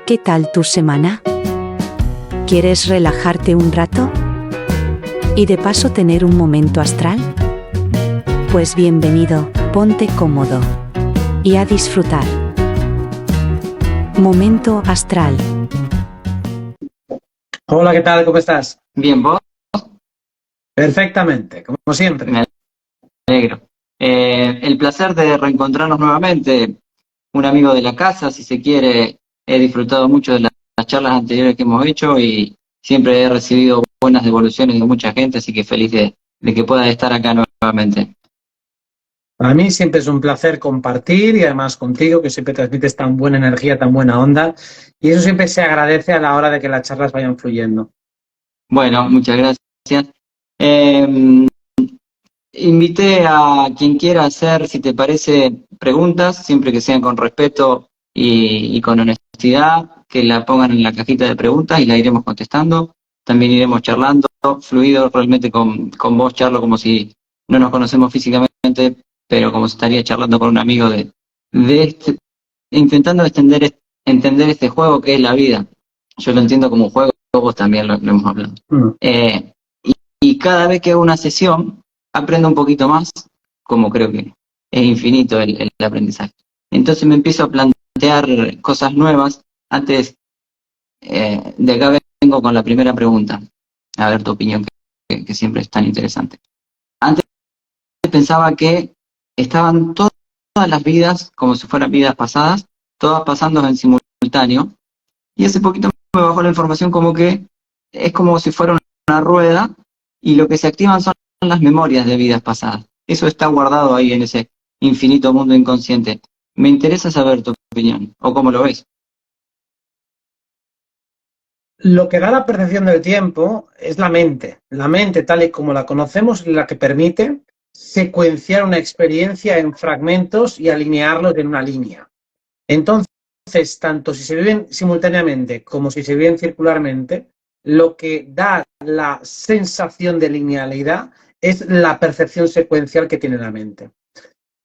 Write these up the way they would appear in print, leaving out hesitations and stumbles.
¿Qué tal tu semana? ¿Quieres relajarte un rato? ¿Y de paso tener un momento astral? Pues bienvenido, ponte cómodo. Y a disfrutar. Momento astral. Hola, ¿qué tal? ¿Cómo estás? Bien, vos, Perfectamente, como siempre. me alegro. El placer de reencontrarnos nuevamente, un amigo de la casa, si se quiere. He disfrutado mucho de las charlas anteriores que hemos hecho y siempre he recibido buenas devoluciones de mucha gente, así que feliz de que puedas estar acá nuevamente. Para mí siempre es un placer compartir y además contigo, que siempre transmites tan buena energía, tan buena onda. Y eso siempre se agradece a la hora de que las charlas vayan fluyendo. Bueno, muchas gracias. Eh, Invité a quien quiera hacer, si te parece, preguntas, siempre que sean con respeto y con honestidad, que la pongan en la cajita de preguntas y la iremos contestando. También iremos charlando, fluido realmente con vos, charlo como si no nos conocemos físicamente, pero como si estaría charlando con un amigo de este, intentando entender este juego que es la vida. Yo lo entiendo como un juego, vos también lo hemos hablado. Mm. Y cada vez que hago una sesión, aprendo un poquito más, como creo que es infinito el aprendizaje. Entonces me empiezo a plantear cosas nuevas. Antes, de acá vengo con la primera pregunta, a ver tu opinión, que siempre es tan interesante. Antes pensaba que estaban todas las vidas, como si fueran vidas pasadas, todas pasando en simultáneo, y hace poquito me bajó la información como que es como si fuera una rueda y lo que se activan son las memorias de vidas pasadas. Eso está guardado ahí en ese infinito mundo inconsciente. Me interesa saber tu opinión, o cómo lo ves. Lo que da la percepción del tiempo es la mente. La mente, tal y como la conocemos, es la que permite secuenciar una experiencia en fragmentos y alinearlos en una línea. Entonces, tanto si se viven simultáneamente como si se viven circularmente, lo que da la sensación de linealidad es la percepción secuencial que tiene la mente.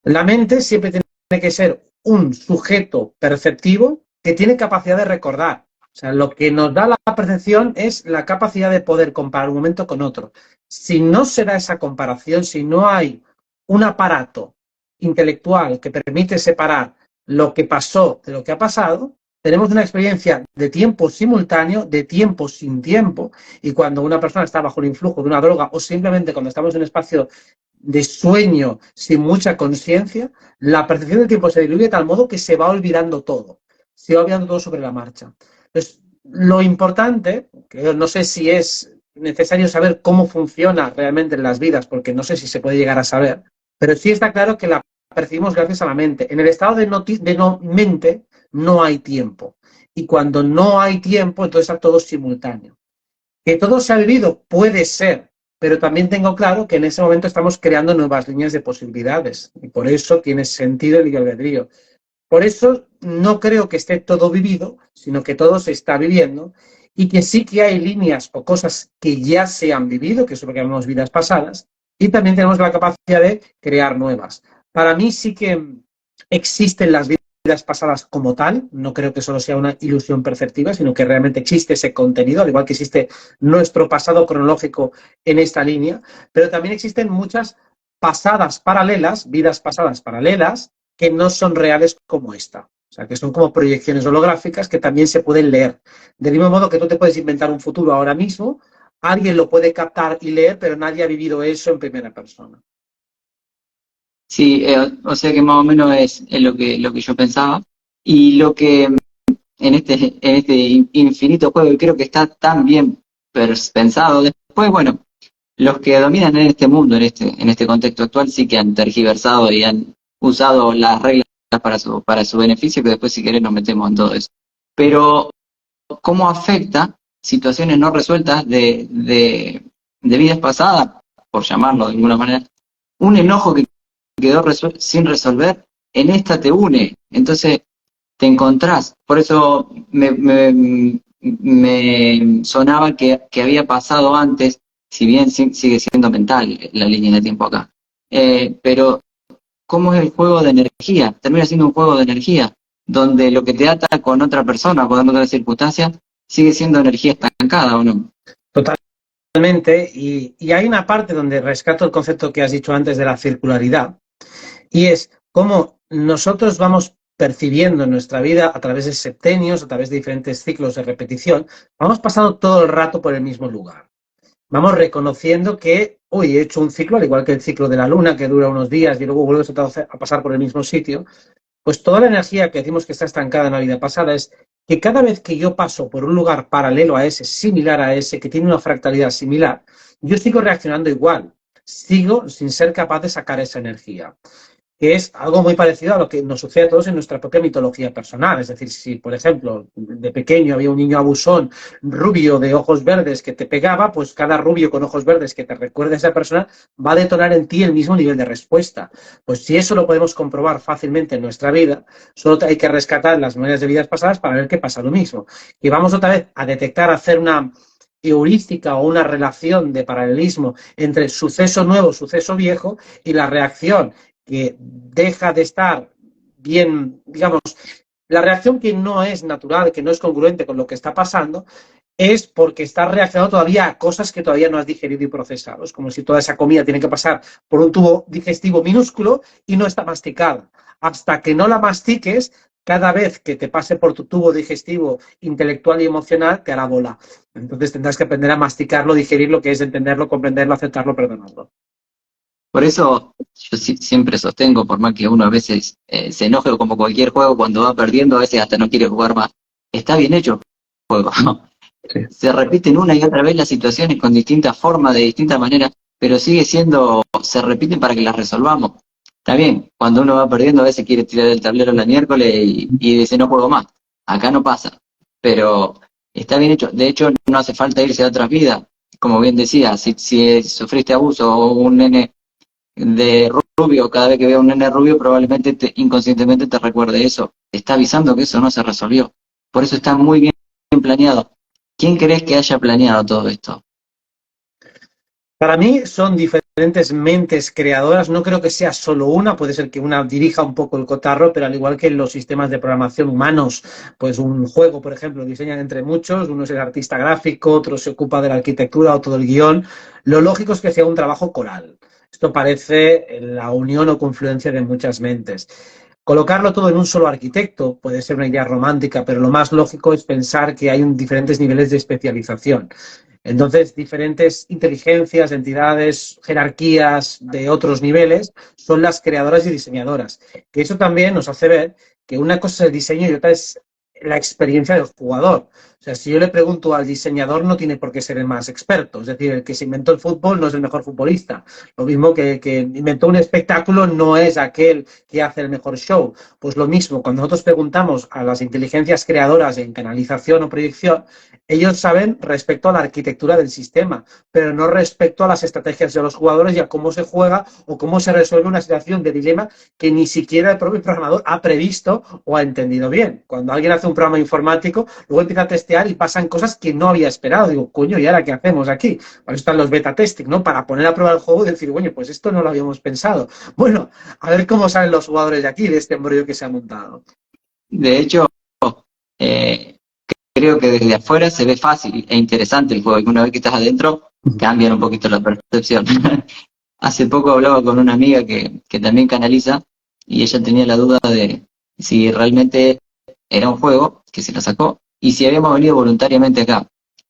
La mente siempre tiene que ser un sujeto perceptivo que tiene capacidad de recordar. O sea, lo que nos da la percepción es la capacidad de poder comparar un momento con otro. Si no se da esa comparación, si no hay un aparato intelectual que permite separar lo que pasó de lo que ha pasado, tenemos una experiencia de tiempo simultáneo, de tiempo sin tiempo, y cuando una persona está bajo el influjo de una droga o simplemente cuando estamos en un espacio de sueño sin mucha conciencia, la percepción del tiempo se diluye de tal modo que se va olvidando todo, se va olvidando todo sobre la marcha. Entonces, lo importante, que no sé si es necesario saber cómo funciona realmente en las vidas, porque no sé si se puede llegar a saber, pero sí está claro que la percibimos gracias a la mente. En el estado de no mente no hay tiempo. Y cuando no hay tiempo, entonces está todo simultáneo. Que todo se ha vivido puede ser, pero también tengo claro que en ese momento estamos creando nuevas líneas de posibilidades. Y por eso tiene sentido el libre albedrío. Por eso no creo que esté todo vivido, sino que todo se está viviendo y que sí que hay líneas o cosas que ya se han vivido, que es lo que llamamos vidas pasadas, y también tenemos la capacidad de crear nuevas. Para mí sí que existen las vidas pasadas como tal, no creo que solo sea una ilusión perceptiva, sino que realmente existe ese contenido, al igual que existe nuestro pasado cronológico en esta línea, pero también existen muchas pasadas paralelas, vidas pasadas paralelas, que no son reales como esta. O sea, que son como proyecciones holográficas que también se pueden leer. Del mismo modo que tú te puedes inventar un futuro ahora mismo, alguien lo puede captar y leer, pero nadie ha vivido eso en primera persona. Sí, o sea que más o menos es lo que yo pensaba. Y lo que en este infinito juego, y creo que está tan bien pensado. Después, bueno, los que dominan en este mundo, en este contexto actual, sí que han tergiversado y han usado las reglas para su beneficio, que después si querés nos metemos en todo eso. Pero, ¿cómo afecta situaciones no resueltas de vidas pasadas, por llamarlo de alguna manera? Un enojo que quedó sin resolver, en esta te une. Entonces, te encontrás. Por eso me sonaba que había pasado antes, si bien sigue siendo mental la línea de tiempo acá. Pero, ¿cómo es el juego de energía? Termina siendo un juego de energía. donde lo que te ata con otra persona, con otra circunstancia, sigue siendo energía estancada, ¿o no? Totalmente. Y hay una parte donde rescato el concepto que has dicho antes de la circularidad, y es cómo nosotros vamos percibiendo en nuestra vida a través de septenios, a través de diferentes ciclos de repetición, vamos pasando todo el rato por el mismo lugar. Vamos reconociendo que hoy he hecho un ciclo, al igual que el ciclo de la luna, que dura unos días y luego vuelves a pasar por el mismo sitio. Pues toda la energía que decimos que está estancada en la vida pasada es que cada vez que yo paso por un lugar paralelo a ese, similar a ese, que tiene una fractalidad similar, yo sigo reaccionando igual, sigo sin ser capaz de sacar esa energía, que es algo muy parecido a lo que nos sucede a todos en nuestra propia mitología personal. Es decir, si, por ejemplo, de pequeño había un niño abusón, rubio, de ojos verdes, que te pegaba, pues cada rubio con ojos verdes que te recuerde a esa persona va a detonar en ti el mismo nivel de respuesta. Pues si eso lo podemos comprobar fácilmente en nuestra vida, solo hay que rescatar las memorias de vidas pasadas para ver qué pasa lo mismo. Y vamos otra vez a detectar, a hacer una heurística o una relación de paralelismo entre suceso nuevo, suceso viejo, y la reacción que deja de estar bien, digamos, la reacción que no es natural, que no es congruente con lo que está pasando, es porque estás reaccionando todavía a cosas que todavía no has digerido y procesado. Es como si toda esa comida tiene que pasar por un tubo digestivo minúsculo y no está masticada. Hasta que no la mastiques, cada vez que te pase por tu tubo digestivo intelectual y emocional, te hará bola. Entonces tendrás que aprender a masticarlo, digerirlo, que es entenderlo, comprenderlo, aceptarlo, perdonarlo. Por eso yo siempre sostengo, por más que uno a veces se enoje como cualquier juego, cuando va perdiendo, a veces hasta no quiere jugar más. Está bien hecho el juego. Sí. Se repiten una y otra vez las situaciones con distintas formas, de distintas maneras, pero sigue siendo, se repiten para que las resolvamos. Está bien, cuando uno va perdiendo, a veces quiere tirar el tablero la miércoles y dice no juego más. Acá no pasa, pero está bien hecho. De hecho, no hace falta irse a otras vidas. Como bien decía, si sufriste abuso o un nene de rubio, cada vez que vea un nene rubio, probablemente inconscientemente te recuerde eso. Te está avisando que eso no se resolvió. Por eso está muy bien planeado. ¿Quién crees que haya planeado todo esto? Para mí son diferentes mentes creadoras, no creo que sea solo una, puede ser que una dirija un poco el cotarro, pero al igual que en los sistemas de programación humanos, pues un juego, por ejemplo, diseñan entre muchos, uno es el artista gráfico, otro se ocupa de la arquitectura, otro del guión, lo lógico es que sea un trabajo coral. Esto parece la unión o confluencia de muchas mentes. Colocarlo todo en un solo arquitecto puede ser una idea romántica, pero lo más lógico es pensar que hay diferentes niveles de especialización. Entonces, diferentes inteligencias, entidades, jerarquías de otros niveles son las creadoras y diseñadoras. Que eso también nos hace ver que una cosa es el diseño y otra es la experiencia del jugador. O sea, si yo le pregunto al diseñador, no tiene por qué ser el más experto. Es decir, el que se inventó el fútbol no es el mejor futbolista. Lo mismo que inventó un espectáculo no es aquel que hace el mejor show. Pues lo mismo, cuando nosotros preguntamos a las inteligencias creadoras en canalización o proyección, ellos saben respecto a la arquitectura del sistema, pero no respecto a las estrategias de los jugadores y a cómo se juega o cómo se resuelve una situación de dilema que ni siquiera el propio programador ha previsto o ha entendido bien. Cuando alguien hace un programa informático, luego empieza a testear y pasan cosas que no había esperado. Digo, coño, ¿y ahora qué hacemos aquí? Para eso están los beta testing, ¿no? Para poner a prueba el juego y decir, bueno, pues esto no lo habíamos pensado. Bueno, a ver cómo salen los jugadores de aquí, de este embrollo que se ha montado. De hecho, eh, creo que desde afuera se ve fácil e interesante el juego, y una vez que estás adentro, cambian un poquito la percepción. Hace poco hablaba con una amiga que también canaliza, y ella tenía la duda de si realmente era un juego que se la sacó, y si habíamos venido voluntariamente acá.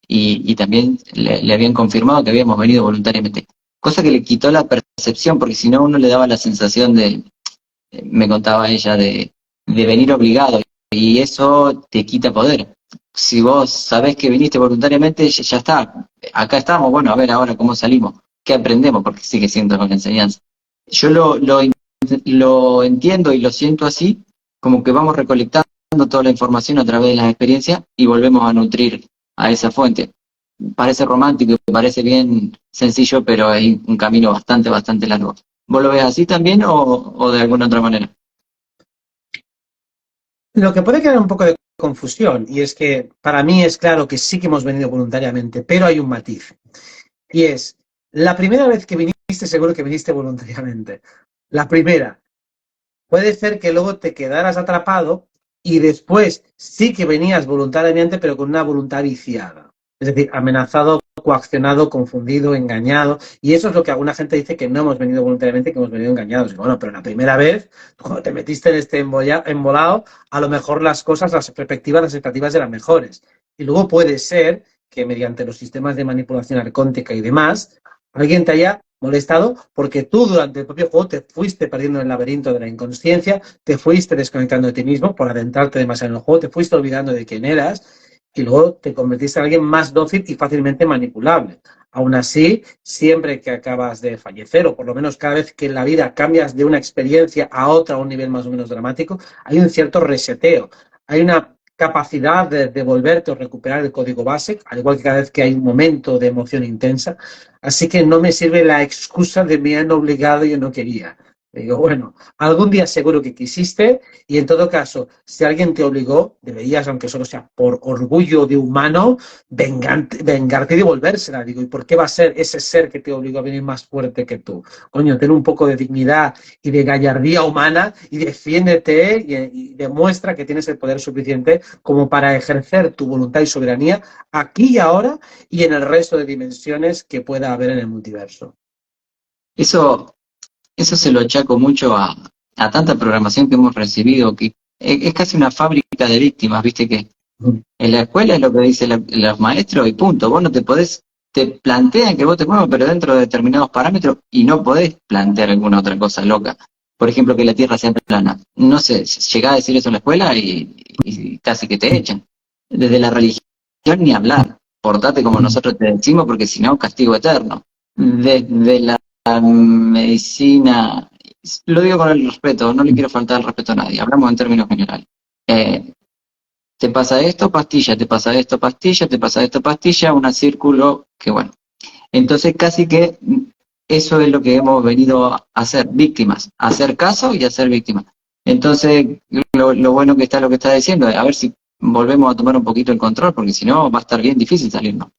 Y también le habían confirmado que habíamos venido voluntariamente. Cosa que le quitó la percepción, porque si no uno le daba la sensación de, me contaba ella, de venir obligado, y eso te quita poder. Si vos sabés que viniste voluntariamente, ya está, acá estamos, bueno, a ver ahora cómo salimos, qué aprendemos, porque sigue siendo una enseñanza. Yo lo entiendo y lo siento así, como que vamos recolectando toda la información a través de las experiencias y volvemos a nutrir a esa fuente. Parece romántico, parece bien sencillo, pero hay un camino bastante largo. ¿Vos lo ves así también o de alguna otra manera? Lo que puede crear un poco de confusión, y es que para mí es claro que sí que hemos venido voluntariamente, pero hay un matiz. Y es, la primera vez que viniste, seguro que viniste voluntariamente. La primera. Puede ser que luego te quedaras atrapado y después sí que venías voluntariamente, pero con una voluntad viciada. Es decir, amenazado, coaccionado, confundido, engañado. Y eso es lo que alguna gente dice, que no hemos venido voluntariamente, que hemos venido engañados. Y bueno, pero la primera vez, cuando te metiste en este embolado, a lo mejor las cosas, las perspectivas, las expectativas eran mejores. Y luego puede ser que mediante los sistemas de manipulación arcóntica y demás, alguien te haya molestado porque tú durante el propio juego te fuiste perdiendo en el laberinto de la inconsciencia, te fuiste desconectando de ti mismo por adentrarte demasiado en el juego, te fuiste olvidando de quién eras y luego te convertiste en alguien más dócil y fácilmente manipulable. Aún así, siempre que acabas de fallecer, o por lo menos cada vez que en la vida cambias de una experiencia a otra a un nivel más o menos dramático, hay un cierto reseteo, hay una capacidad de devolverte o recuperar el código base, al igual que cada vez que hay un momento de emoción intensa. Así que no me sirve la excusa de me han obligado y yo no quería. Digo, bueno, algún día seguro que quisiste y en todo caso, si alguien te obligó, deberías, aunque solo sea por orgullo de humano, vengarte y devolvérsela. Digo, ¿y por qué va a ser ese ser que te obligó a venir más fuerte que tú? Coño, ten un poco de dignidad y de gallardía humana y defiéndete y demuestra que tienes el poder suficiente como para ejercer tu voluntad y soberanía aquí y ahora y en el resto de dimensiones que pueda haber en el multiverso. Eso se lo achaco mucho a tanta programación que hemos recibido, que es casi una fábrica de víctimas, viste que en la escuela es lo que dicen los maestros y punto. Vos no te podés, te plantean que vos te muevas, pero dentro de determinados parámetros y no podés plantear alguna otra cosa loca. Por ejemplo, que la Tierra sea plana. No sé, llegás a decir eso en la escuela y casi que te echan. Desde la religión ni hablar. Portate como nosotros te decimos, porque si no, castigo eterno. Desde la medicina, lo digo con el respeto, no le quiero faltar el respeto a nadie, hablamos en términos generales. Te pasa esto, pastilla, te pasa esto, pastilla, te pasa esto, pastilla, un círculo que bueno. Entonces casi que eso es lo que hemos venido a hacer, víctimas, a hacer caso y a ser víctimas. Entonces lo bueno que está lo que está diciendo, a ver si volvemos a tomar un poquito el control, porque si no va a estar bien difícil salirnos.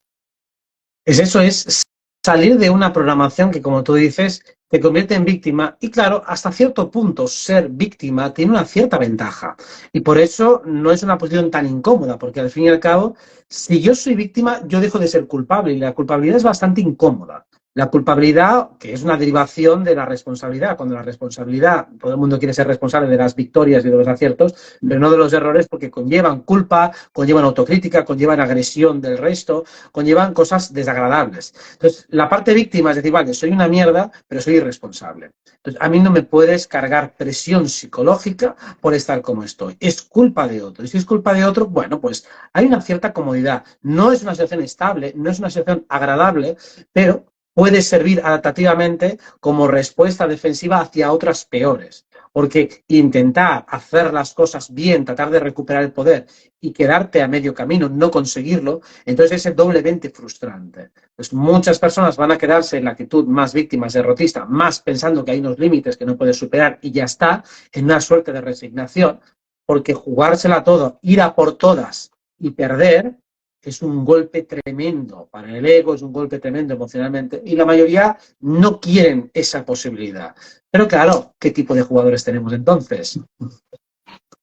Es salir de una programación que, como tú dices, te convierte en víctima y claro, hasta cierto punto ser víctima tiene una cierta ventaja y por eso no es una posición tan incómoda, porque al fin y al cabo, si yo soy víctima, yo dejo de ser culpable y la culpabilidad es bastante incómoda. La culpabilidad, que es una derivación de la responsabilidad, cuando la responsabilidad, todo el mundo quiere ser responsable de las victorias y de los aciertos, pero no de los errores porque conllevan culpa, conllevan autocrítica, conllevan agresión del resto, conllevan cosas desagradables. Entonces, la parte víctima es decir, vale, soy una mierda, pero soy irresponsable. Entonces, a mí no me puedes cargar presión psicológica por estar como estoy. Es culpa de otro. Y si es culpa de otro, bueno, pues hay una cierta comodidad. No es una situación estable, no es una situación agradable, pero puede servir adaptativamente como respuesta defensiva hacia otras peores. Porque intentar hacer las cosas bien, tratar de recuperar el poder y quedarte a medio camino, no conseguirlo, entonces es doblemente frustrante. Pues muchas personas van a quedarse en la actitud más víctima, derrotista, más pensando que hay unos límites que no puedes superar y ya está, en una suerte de resignación, porque jugársela todo, ir a por todas y perder, es un golpe tremendo para el ego, es un golpe tremendo emocionalmente y la mayoría no quieren esa posibilidad. Pero claro, ¿qué tipo de jugadores tenemos entonces?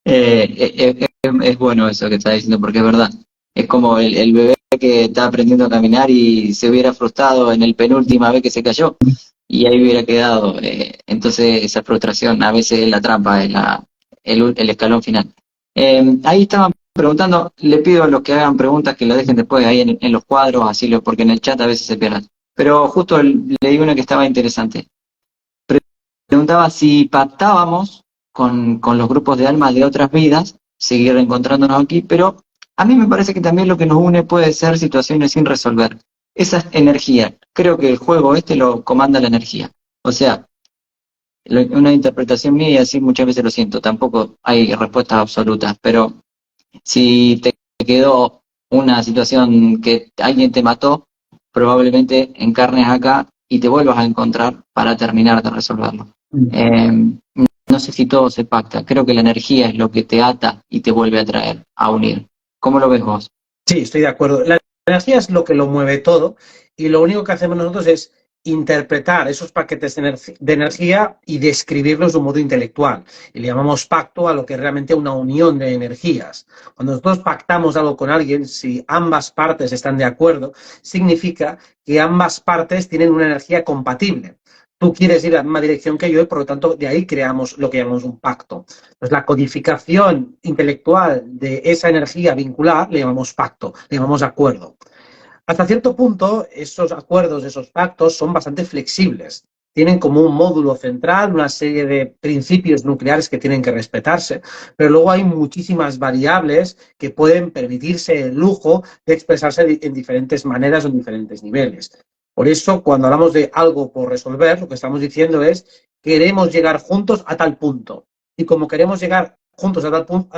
Es bueno eso que estás diciendo, porque es verdad. Es como el bebé que está aprendiendo a caminar y se hubiera frustrado en el penúltima vez que se cayó y ahí hubiera quedado. Entonces esa frustración a veces es la trampa, es el escalón final. Ahí estaban preguntando, le pido a los que hagan preguntas que lo dejen después ahí en los cuadros, así porque en el chat a veces se pierden. Pero justo leí una que estaba interesante. Preguntaba si pactábamos con los grupos de almas de otras vidas, seguir encontrándonos aquí, pero a mí me parece que también lo que nos une puede ser situaciones sin resolver. Esa es energía. Creo que el juego lo comanda la energía. O sea, una interpretación mía y así muchas veces lo siento, tampoco hay respuestas absolutas, pero si te quedó una situación que alguien te mató, probablemente encarnes acá y te vuelvas a encontrar para terminar de resolverlo. No sé si todo se pacta, creo que la energía es lo que te ata y te vuelve a traer, a unir. ¿Cómo lo ves vos? Sí, estoy de acuerdo. La energía es lo que lo mueve todo y lo único que hacemos nosotros es interpretar esos paquetes de energía y describirlos de un modo intelectual. Y le llamamos pacto a lo que es realmente una unión de energías. Cuando nosotros pactamos algo con alguien, si ambas partes están de acuerdo, significa que ambas partes tienen una energía compatible. Tú quieres ir a la misma dirección que yo y por lo tanto de ahí creamos lo que llamamos un pacto. Entonces la codificación intelectual de esa energía vincular le llamamos pacto, le llamamos acuerdo. Hasta cierto punto, esos acuerdos, esos pactos son bastante flexibles. Tienen como un módulo central una serie de principios nucleares que tienen que respetarse, pero luego hay muchísimas variables que pueden permitirse el lujo de expresarse en diferentes maneras o en diferentes niveles. Por eso, cuando hablamos de algo por resolver, lo que estamos diciendo es queremos llegar juntos a tal punto. Y como queremos llegar juntos a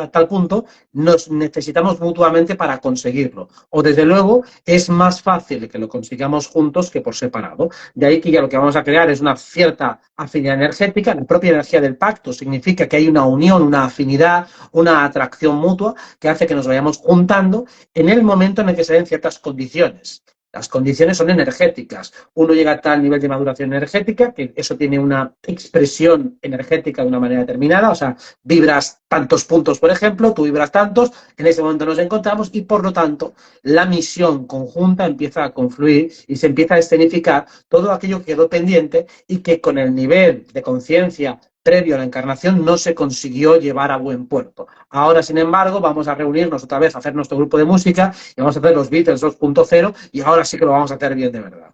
tal punto, nos necesitamos mutuamente para conseguirlo. O desde luego es más fácil que lo consigamos juntos que por separado. De ahí que ya lo que vamos a crear es una cierta afinidad energética. La propia energía del pacto significa que hay una unión, una afinidad, una atracción mutua que hace que nos vayamos juntando en el momento en el que se den ciertas condiciones. Las condiciones son energéticas. Uno llega a tal nivel de maduración energética que eso tiene una expresión energética de una manera determinada. O sea, vibras tantos puntos, por ejemplo, tú vibras tantos, en ese momento nos encontramos y, por lo tanto, la misión conjunta empieza a confluir y se empieza a escenificar todo aquello que quedó pendiente y que con el nivel de conciencia previo a la encarnación no se consiguió llevar a buen puerto. Ahora, sin embargo, vamos a reunirnos otra vez a hacer nuestro grupo de música y vamos a hacer los Beatles 2.0 y ahora sí que lo vamos a hacer bien de verdad.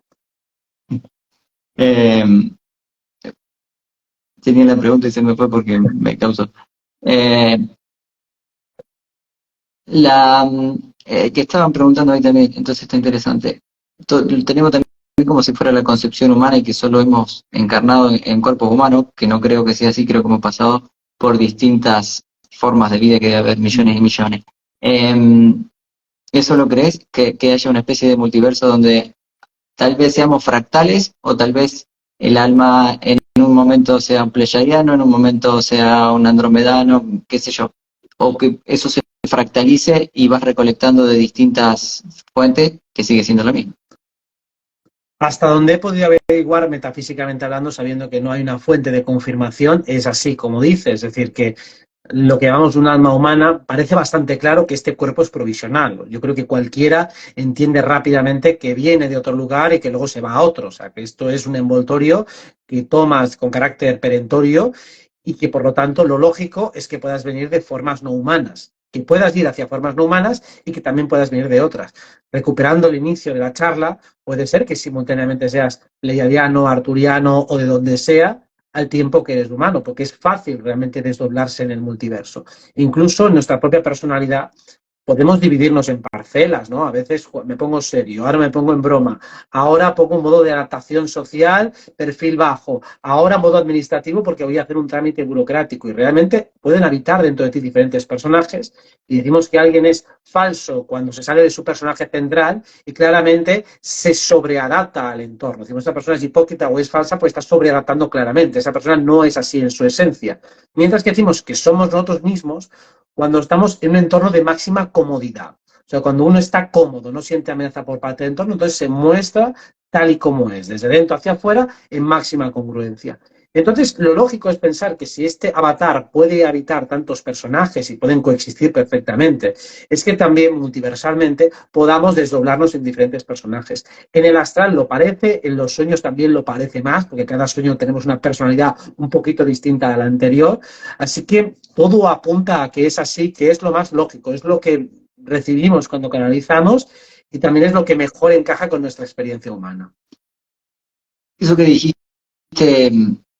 Tenía la pregunta y se me fue porque me causó. Que estaban preguntando ahí también, entonces está interesante. Tenemos también como si fuera la concepción humana y que solo hemos encarnado en cuerpos humanos, que no creo que sea así, creo que hemos pasado por distintas formas de vida que debe haber millones y millones. ¿Eso lo crees? ¿Que haya una especie de multiverso donde tal vez seamos fractales o tal vez el alma en un momento sea un pleyadiano, en un momento sea un andromedano, qué sé yo, o que eso se fractalice y vas recolectando de distintas fuentes que sigue siendo lo mismo? Hasta donde he podido averiguar metafísicamente hablando, sabiendo que no hay una fuente de confirmación, es así como dice, es decir, que lo que llamamos un alma humana, parece bastante claro que este cuerpo es provisional. Yo creo que cualquiera entiende rápidamente que viene de otro lugar y que luego se va a otro. O sea, que esto es un envoltorio que tomas con carácter perentorio y que, por lo tanto, lo lógico es que puedas venir de formas no humanas, que puedas ir hacia formas no humanas y que también puedas venir de otras. Recuperando el inicio de la charla, puede ser que simultáneamente seas pleiadiano, arturiano o de donde sea, al tiempo que eres humano, porque es fácil realmente desdoblarse en el multiverso. Incluso en nuestra propia personalidad podemos dividirnos en parcelas, ¿no? A veces me pongo serio, ahora me pongo en broma, ahora pongo un modo de adaptación social, perfil bajo, ahora modo administrativo porque voy a hacer un trámite burocrático y realmente pueden habitar dentro de ti diferentes personajes y decimos que alguien es falso cuando se sale de su personaje central y claramente se sobreadapta al entorno. Si esta persona es hipócrita o es falsa, pues está sobreadaptando claramente. Esa persona no es así en su esencia. Mientras que decimos que somos nosotros mismos cuando estamos en un entorno de máxima comodidad. O sea, cuando uno está cómodo, no siente amenaza por parte del entorno, entonces se muestra tal y como es, desde dentro hacia afuera, en máxima congruencia. Entonces, lo lógico es pensar que si este avatar puede habitar tantos personajes y pueden coexistir perfectamente, es que también multiversalmente podamos desdoblarnos en diferentes personajes. En el astral lo parece, en los sueños también lo parece más, porque cada sueño tenemos una personalidad un poquito distinta a la anterior. Así que todo apunta a que es así, que es lo más lógico, es lo que recibimos cuando canalizamos y también es lo que mejor encaja con nuestra experiencia humana. Eso que dijiste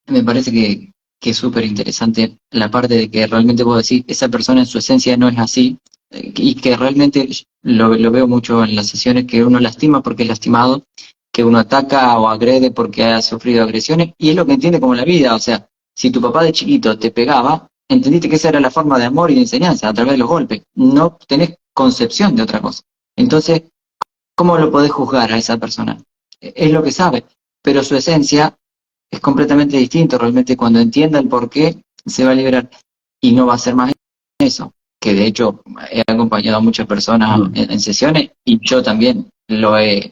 me parece que es súper interesante, la parte de que realmente puedo decir, esa persona en su esencia no es así, y que realmente lo veo mucho en las sesiones, que uno lastima porque es lastimado, que uno ataca o agrede porque ha sufrido agresiones, y es lo que entiende como la vida. O sea, si tu papá de chiquito te pegaba, entendiste que esa era la forma de amor y de enseñanza, a través de los golpes, no tenés concepción de otra cosa. Entonces, ¿cómo lo podés juzgar a esa persona? Es lo que sabe, pero su esencia es completamente distinto. Realmente cuando entienda el por qué, se va a liberar y no va a ser más eso. Que de hecho he acompañado a muchas personas en sesiones y yo también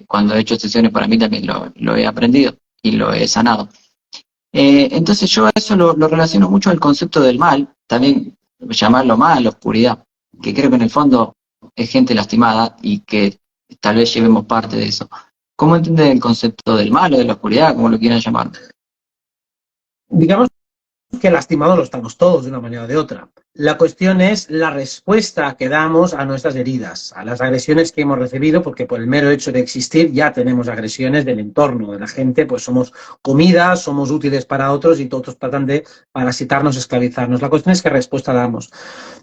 cuando he hecho sesiones para mí también lo he aprendido. y lo he sanado. Entonces yo a eso lo relaciono mucho al concepto del mal, también llamarlo mal, oscuridad, que creo que en el fondo es gente lastimada y que tal vez llevemos parte de eso. ¿Cómo entienden el concepto del mal o de la oscuridad, como lo quieran llamar? Digamos que lastimados lo estamos todos de una manera o de otra. La cuestión es la respuesta que damos a nuestras heridas, a las agresiones que hemos recibido, porque por el mero hecho de existir ya tenemos agresiones del entorno, de la gente, pues somos comida, somos útiles para otros y todos tratan de parasitarnos, esclavizarnos. La cuestión es qué respuesta damos.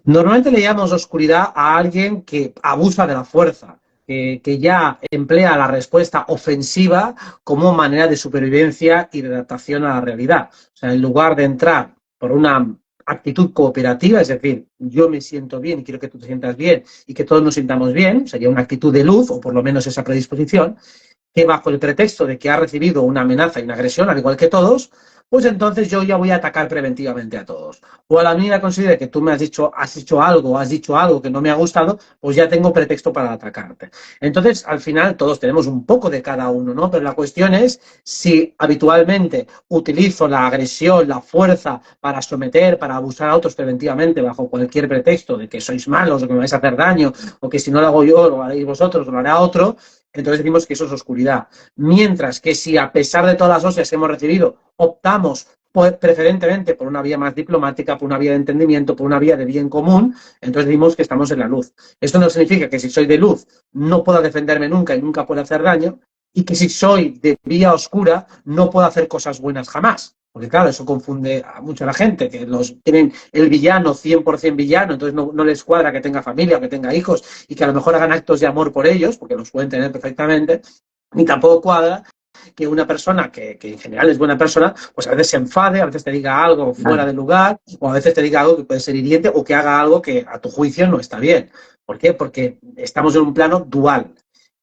Normalmente le llamamos oscuridad a alguien que abusa de la fuerza, que ya emplea la respuesta ofensiva como manera de supervivencia y de adaptación a la realidad. O sea, en lugar de entrar por una actitud cooperativa, es decir, yo me siento bien y quiero que tú te sientas bien y que todos nos sintamos bien, sería una actitud de luz o por lo menos esa predisposición, que bajo el pretexto de que ha recibido una amenaza y una agresión, al igual que todos, pues entonces yo ya voy a atacar preventivamente a todos. O a la mínima considere que tú me has dicho algo que no me ha gustado, pues ya tengo pretexto para atacarte. Entonces, al final, todos tenemos un poco de cada uno, ¿no? Pero la cuestión es si habitualmente utilizo la agresión, la fuerza para someter, para abusar a otros preventivamente bajo cualquier pretexto de que sois malos o que me vais a hacer daño o que si no lo hago yo, lo haréis vosotros o lo hará otro, entonces decimos que eso es oscuridad. Mientras que si a pesar de todas las hostias que hemos recibido, optamos preferentemente por una vía más diplomática, por una vía de entendimiento, por una vía de bien común, entonces decimos que estamos en la luz. Esto no significa que si soy de luz no pueda defenderme nunca y nunca pueda hacer daño, y que si soy de vía oscura no puedo hacer cosas buenas jamás. Porque claro, eso confunde a mucha la gente, que los tienen el villano 100% villano, entonces no les cuadra que tenga familia o que tenga hijos y que a lo mejor hagan actos de amor por ellos, porque los pueden tener perfectamente, ni tampoco cuadra que una persona que en general es buena persona, pues a veces se enfade, a veces te diga algo fuera de lugar, o a veces te diga algo que puede ser hiriente o que haga algo que a tu juicio no está bien. ¿Por qué? Porque estamos en un plano dual.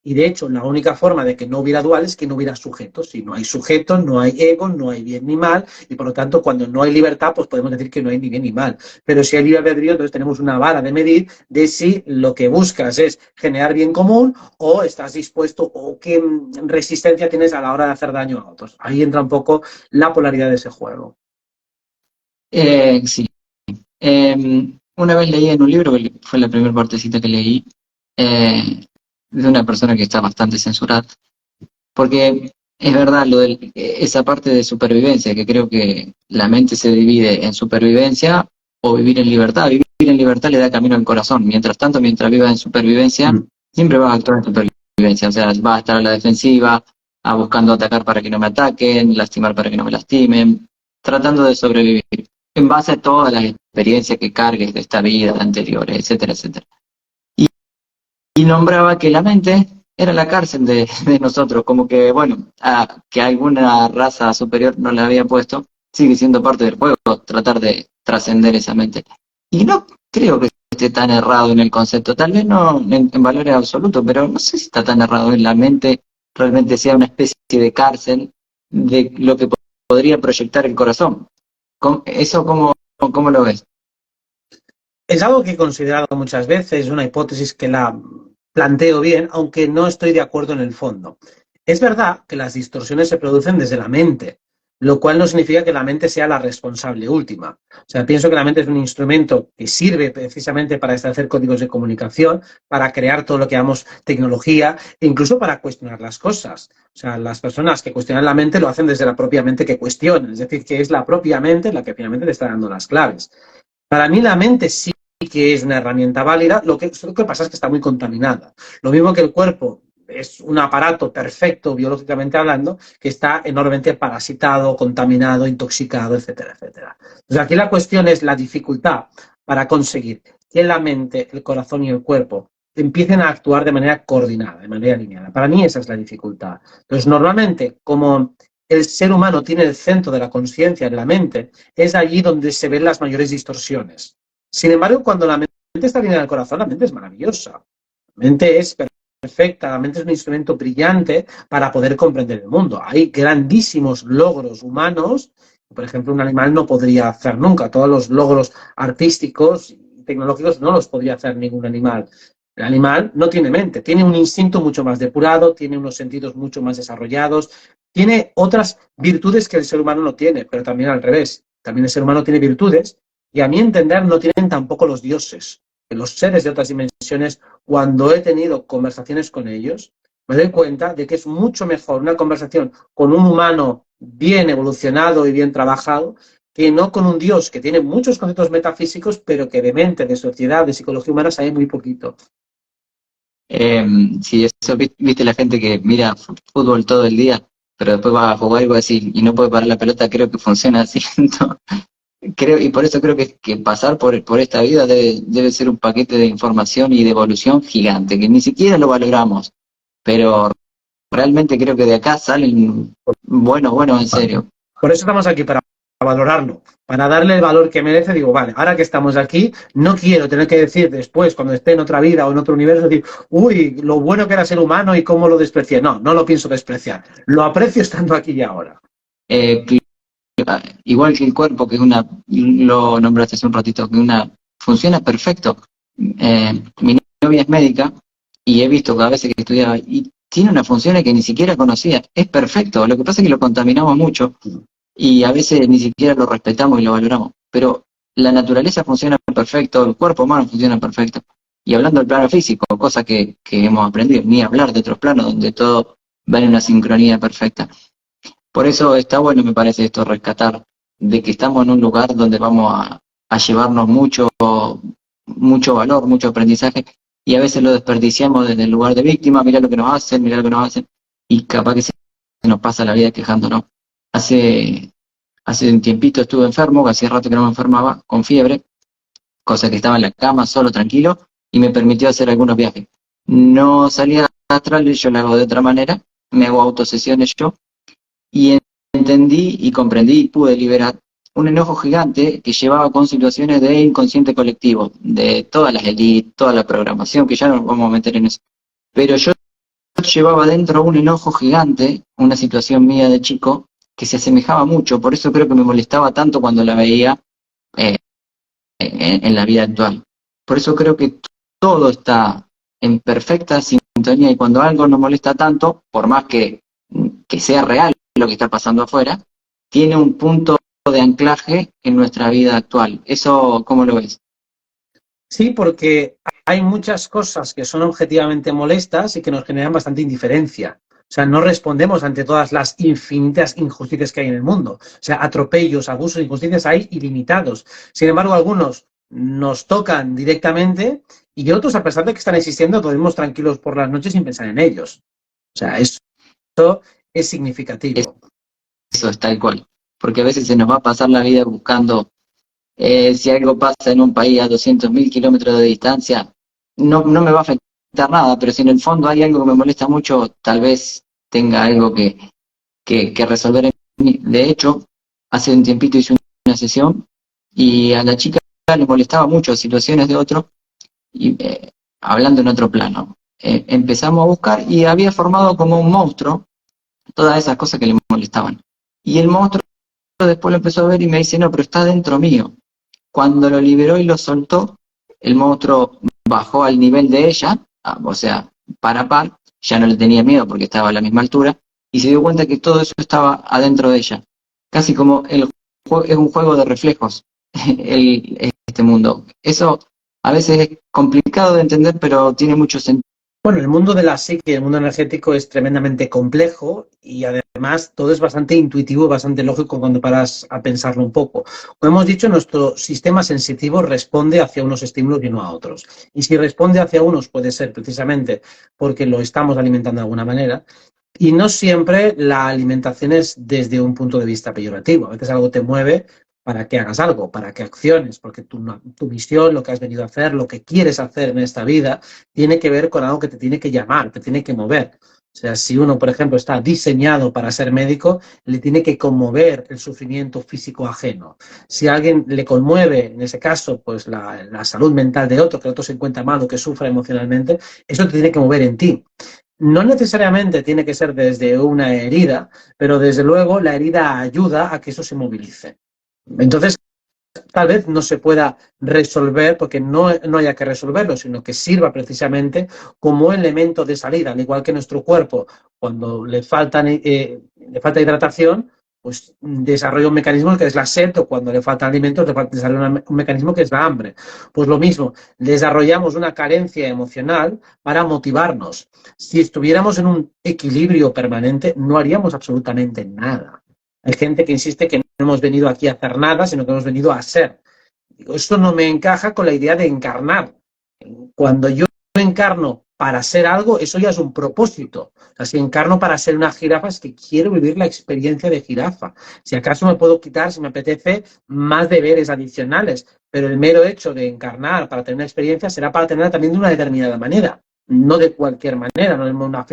Y de hecho, la única forma de que no hubiera dual es que no hubiera sujetos. Si no hay sujetos, no hay ego, no hay bien ni mal. Y por lo tanto, cuando no hay libertad, pues podemos decir que no hay ni bien ni mal. Pero si hay libre albedrío, entonces tenemos una vara de medir de si lo que buscas es generar bien común o estás dispuesto o qué resistencia tienes a la hora de hacer daño a otros. Ahí entra un poco la polaridad de ese juego. Sí. Una vez leí en un libro, que fue la primera partecita que leí, de una persona que está bastante censurada, porque es verdad esa parte de supervivencia, que creo que la mente se divide en supervivencia o vivir en libertad. Vivir en libertad le da camino al corazón. Mientras tanto, mientras vivas en supervivencia, siempre vas a actuar en supervivencia. O sea, vas a estar a la defensiva, buscando atacar para que no me ataquen, lastimar para que no me lastimen, tratando de sobrevivir en base a todas las experiencias que cargues de esta vida, de anteriores, etcétera, etcétera. Y nombraba que la mente era la cárcel de nosotros, como que, bueno, que alguna raza superior no la había puesto, sigue siendo parte del juego, tratar de trascender esa mente. Y no creo que esté tan errado en el concepto, tal vez no en valores absolutos, pero no sé si está tan errado en la mente, realmente sea una especie de cárcel de lo que podría proyectar el corazón. ¿Eso cómo lo ves? Es algo que he considerado muchas veces, una hipótesis que la planteo bien, aunque no estoy de acuerdo en el fondo. Es verdad que las distorsiones se producen desde la mente, lo cual no significa que la mente sea la responsable última. O sea, pienso que la mente es un instrumento que sirve precisamente para establecer códigos de comunicación, para crear todo lo que llamamos tecnología e incluso para cuestionar las cosas. O sea, las personas que cuestionan la mente lo hacen desde la propia mente que cuestionan, es decir, que es la propia mente la que finalmente le está dando las claves. Para mí la mente sí que es una herramienta válida, lo que pasa es que está muy contaminada. Lo mismo que el cuerpo es un aparato perfecto biológicamente hablando, que está enormemente parasitado, contaminado, intoxicado, etcétera, etcétera. Entonces aquí la cuestión es la dificultad para conseguir que la mente, el corazón y el cuerpo empiecen a actuar de manera coordinada, de manera alineada. Para mí esa es la dificultad. Entonces normalmente, como el ser humano tiene el centro de la conciencia en la mente, es allí donde se ven las mayores distorsiones. Sin embargo, cuando la mente está alineada al corazón, la mente es maravillosa. La mente es perfecta, la mente es un instrumento brillante para poder comprender el mundo. Hay grandísimos logros humanos, por ejemplo, un animal no podría hacer nunca. Todos los logros artísticos y tecnológicos no los podría hacer ningún animal. El animal no tiene mente, tiene un instinto mucho más depurado, tiene unos sentidos mucho más desarrollados, tiene otras virtudes que el ser humano no tiene, pero también al revés. También el ser humano tiene virtudes y a mi entender no tienen tampoco los dioses. Los seres de otras dimensiones, cuando he tenido conversaciones con ellos, me doy cuenta de que es mucho mejor una conversación con un humano bien evolucionado y bien trabajado que no con un dios que tiene muchos conceptos metafísicos, pero que de mente, de sociedad, de psicología humana sabe muy poquito. Sí, eso, viste la gente que mira fútbol todo el día, pero después va a jugar algo así y no puede parar la pelota, creo que funciona así. ¿No? Creo, y por eso creo que pasar por esta vida debe ser un paquete de información y de evolución gigante, que ni siquiera lo valoramos, pero realmente creo que de acá salen buenos, en serio. Por eso estamos aquí, para valorarlo, para darle el valor que merece. Digo, vale, ahora que estamos aquí, no quiero tener que decir después, cuando esté en otra vida o en otro universo, decir, uy, lo bueno que era ser humano y cómo lo desprecié. No, no lo pienso despreciar. Lo aprecio estando aquí y ahora. Eh, Igual que el cuerpo, que es lo nombraste hace un ratito, que funciona perfecto. Mi novia es médica y he visto cada vez que estudiaba y tiene unas funciones que ni siquiera conocía. Es perfecto, lo que pasa es que lo contaminamos mucho y a veces ni siquiera lo respetamos y lo valoramos. Pero la naturaleza funciona perfecto, el cuerpo humano funciona perfecto. Y hablando del plano físico, cosa que hemos aprendido, ni hablar de otros planos donde todo va en una sincronía perfecta. Por eso está bueno, me parece, esto, rescatar de que estamos en un lugar donde vamos a llevarnos mucho valor, mucho aprendizaje, y a veces lo desperdiciamos desde el lugar de víctima, mirá lo que nos hacen, mirá lo que nos hacen, y capaz que se nos pasa la vida quejándonos. Hace un tiempito estuve enfermo, que hacía rato que no me enfermaba, con fiebre, cosa que estaba en la cama, solo, tranquilo, y me permitió hacer algunos viajes. No salía astral, yo lo hago de otra manera, me hago autosesiones yo, y entendí y comprendí y pude liberar un enojo gigante que llevaba con situaciones de inconsciente colectivo, de todas las élites, toda la programación, que ya no nos vamos a meter en eso. Pero yo llevaba dentro un enojo gigante, una situación mía de chico, que se asemejaba mucho, por eso creo que me molestaba tanto cuando la veía eh, en la vida actual. Por eso creo que todo está en perfecta sintonía y cuando algo nos molesta tanto, por más que sea real lo que está pasando afuera, tiene un punto de anclaje en nuestra vida actual. ¿Eso cómo lo ves? Sí, porque hay muchas cosas que son objetivamente molestas y que nos generan bastante indiferencia. O sea, no respondemos ante todas las infinitas injusticias que hay en el mundo. O sea, atropellos, abusos, injusticias hay ilimitados. Sin embargo, algunos nos tocan directamente y otros, a pesar de que están existiendo, dormimos tranquilos por las noches sin pensar en ellos. O sea, eso es significativo. Eso es tal cual. Porque a veces se nos va a pasar la vida buscando si algo pasa en un país a 200.000 kilómetros de distancia, no me va a afectar nada, pero si en el fondo hay algo que me molesta mucho, tal vez tenga algo que resolver en mí. De hecho, hace un tiempito hice una sesión y a la chica le molestaba mucho situaciones de otro, y hablando en otro plano. Empezamos a buscar y había formado como un monstruo todas esas cosas que le molestaban. Y el monstruo después lo empezó a ver y me dice, no, pero está dentro mío. Cuando lo liberó y lo soltó, el monstruo bajó al nivel de ella, o sea, par a par, ya no le tenía miedo porque estaba a la misma altura, y se dio cuenta que todo eso estaba adentro de ella. Casi como es un juego de reflejos, este mundo. Eso a veces es complicado de entender, pero tiene mucho sentido. Bueno, el mundo de la psique, el mundo energético es tremendamente complejo y además todo es bastante intuitivo, bastante lógico cuando paras a pensarlo un poco. Como hemos dicho, nuestro sistema sensitivo responde hacia unos estímulos y no a otros. Y si responde hacia unos puede ser precisamente porque lo estamos alimentando de alguna manera. Y no siempre la alimentación es desde un punto de vista peyorativo. A veces algo te mueve para que hagas algo, para que acciones, porque tu misión, lo que has venido a hacer, lo que quieres hacer en esta vida, tiene que ver con algo que te tiene que llamar, te tiene que mover. O sea, si uno, por ejemplo, está diseñado para ser médico, le tiene que conmover el sufrimiento físico ajeno. Si a alguien le conmueve, en ese caso, pues la salud mental de otro, que otro se encuentra mal o que sufra emocionalmente, eso te tiene que mover en ti. No necesariamente tiene que ser desde una herida, pero desde luego la herida ayuda a que eso se movilice. Entonces, tal vez no se pueda resolver porque no haya que resolverlo, sino que sirva precisamente como elemento de salida, al igual que nuestro cuerpo, cuando le falta hidratación, pues desarrolla un mecanismo que es la sed, o cuando le faltan alimentos, desarrolla un mecanismo que es la hambre. Pues lo mismo, desarrollamos una carencia emocional para motivarnos. Si estuviéramos en un equilibrio permanente, no haríamos absolutamente nada. Hay gente que insiste que no hemos venido aquí a hacer nada, sino que hemos venido a ser. Digo, esto no me encaja con la idea de encarnar. Cuando yo encarno para ser algo, eso ya es un propósito. O sea, si encarno para ser una jirafa, es que quiero vivir la experiencia de jirafa. Si acaso me puedo quitar, si me apetece, más deberes adicionales, pero el mero hecho de encarnar para tener una experiencia será para tenerla también de una determinada manera. No de cualquier manera, no es una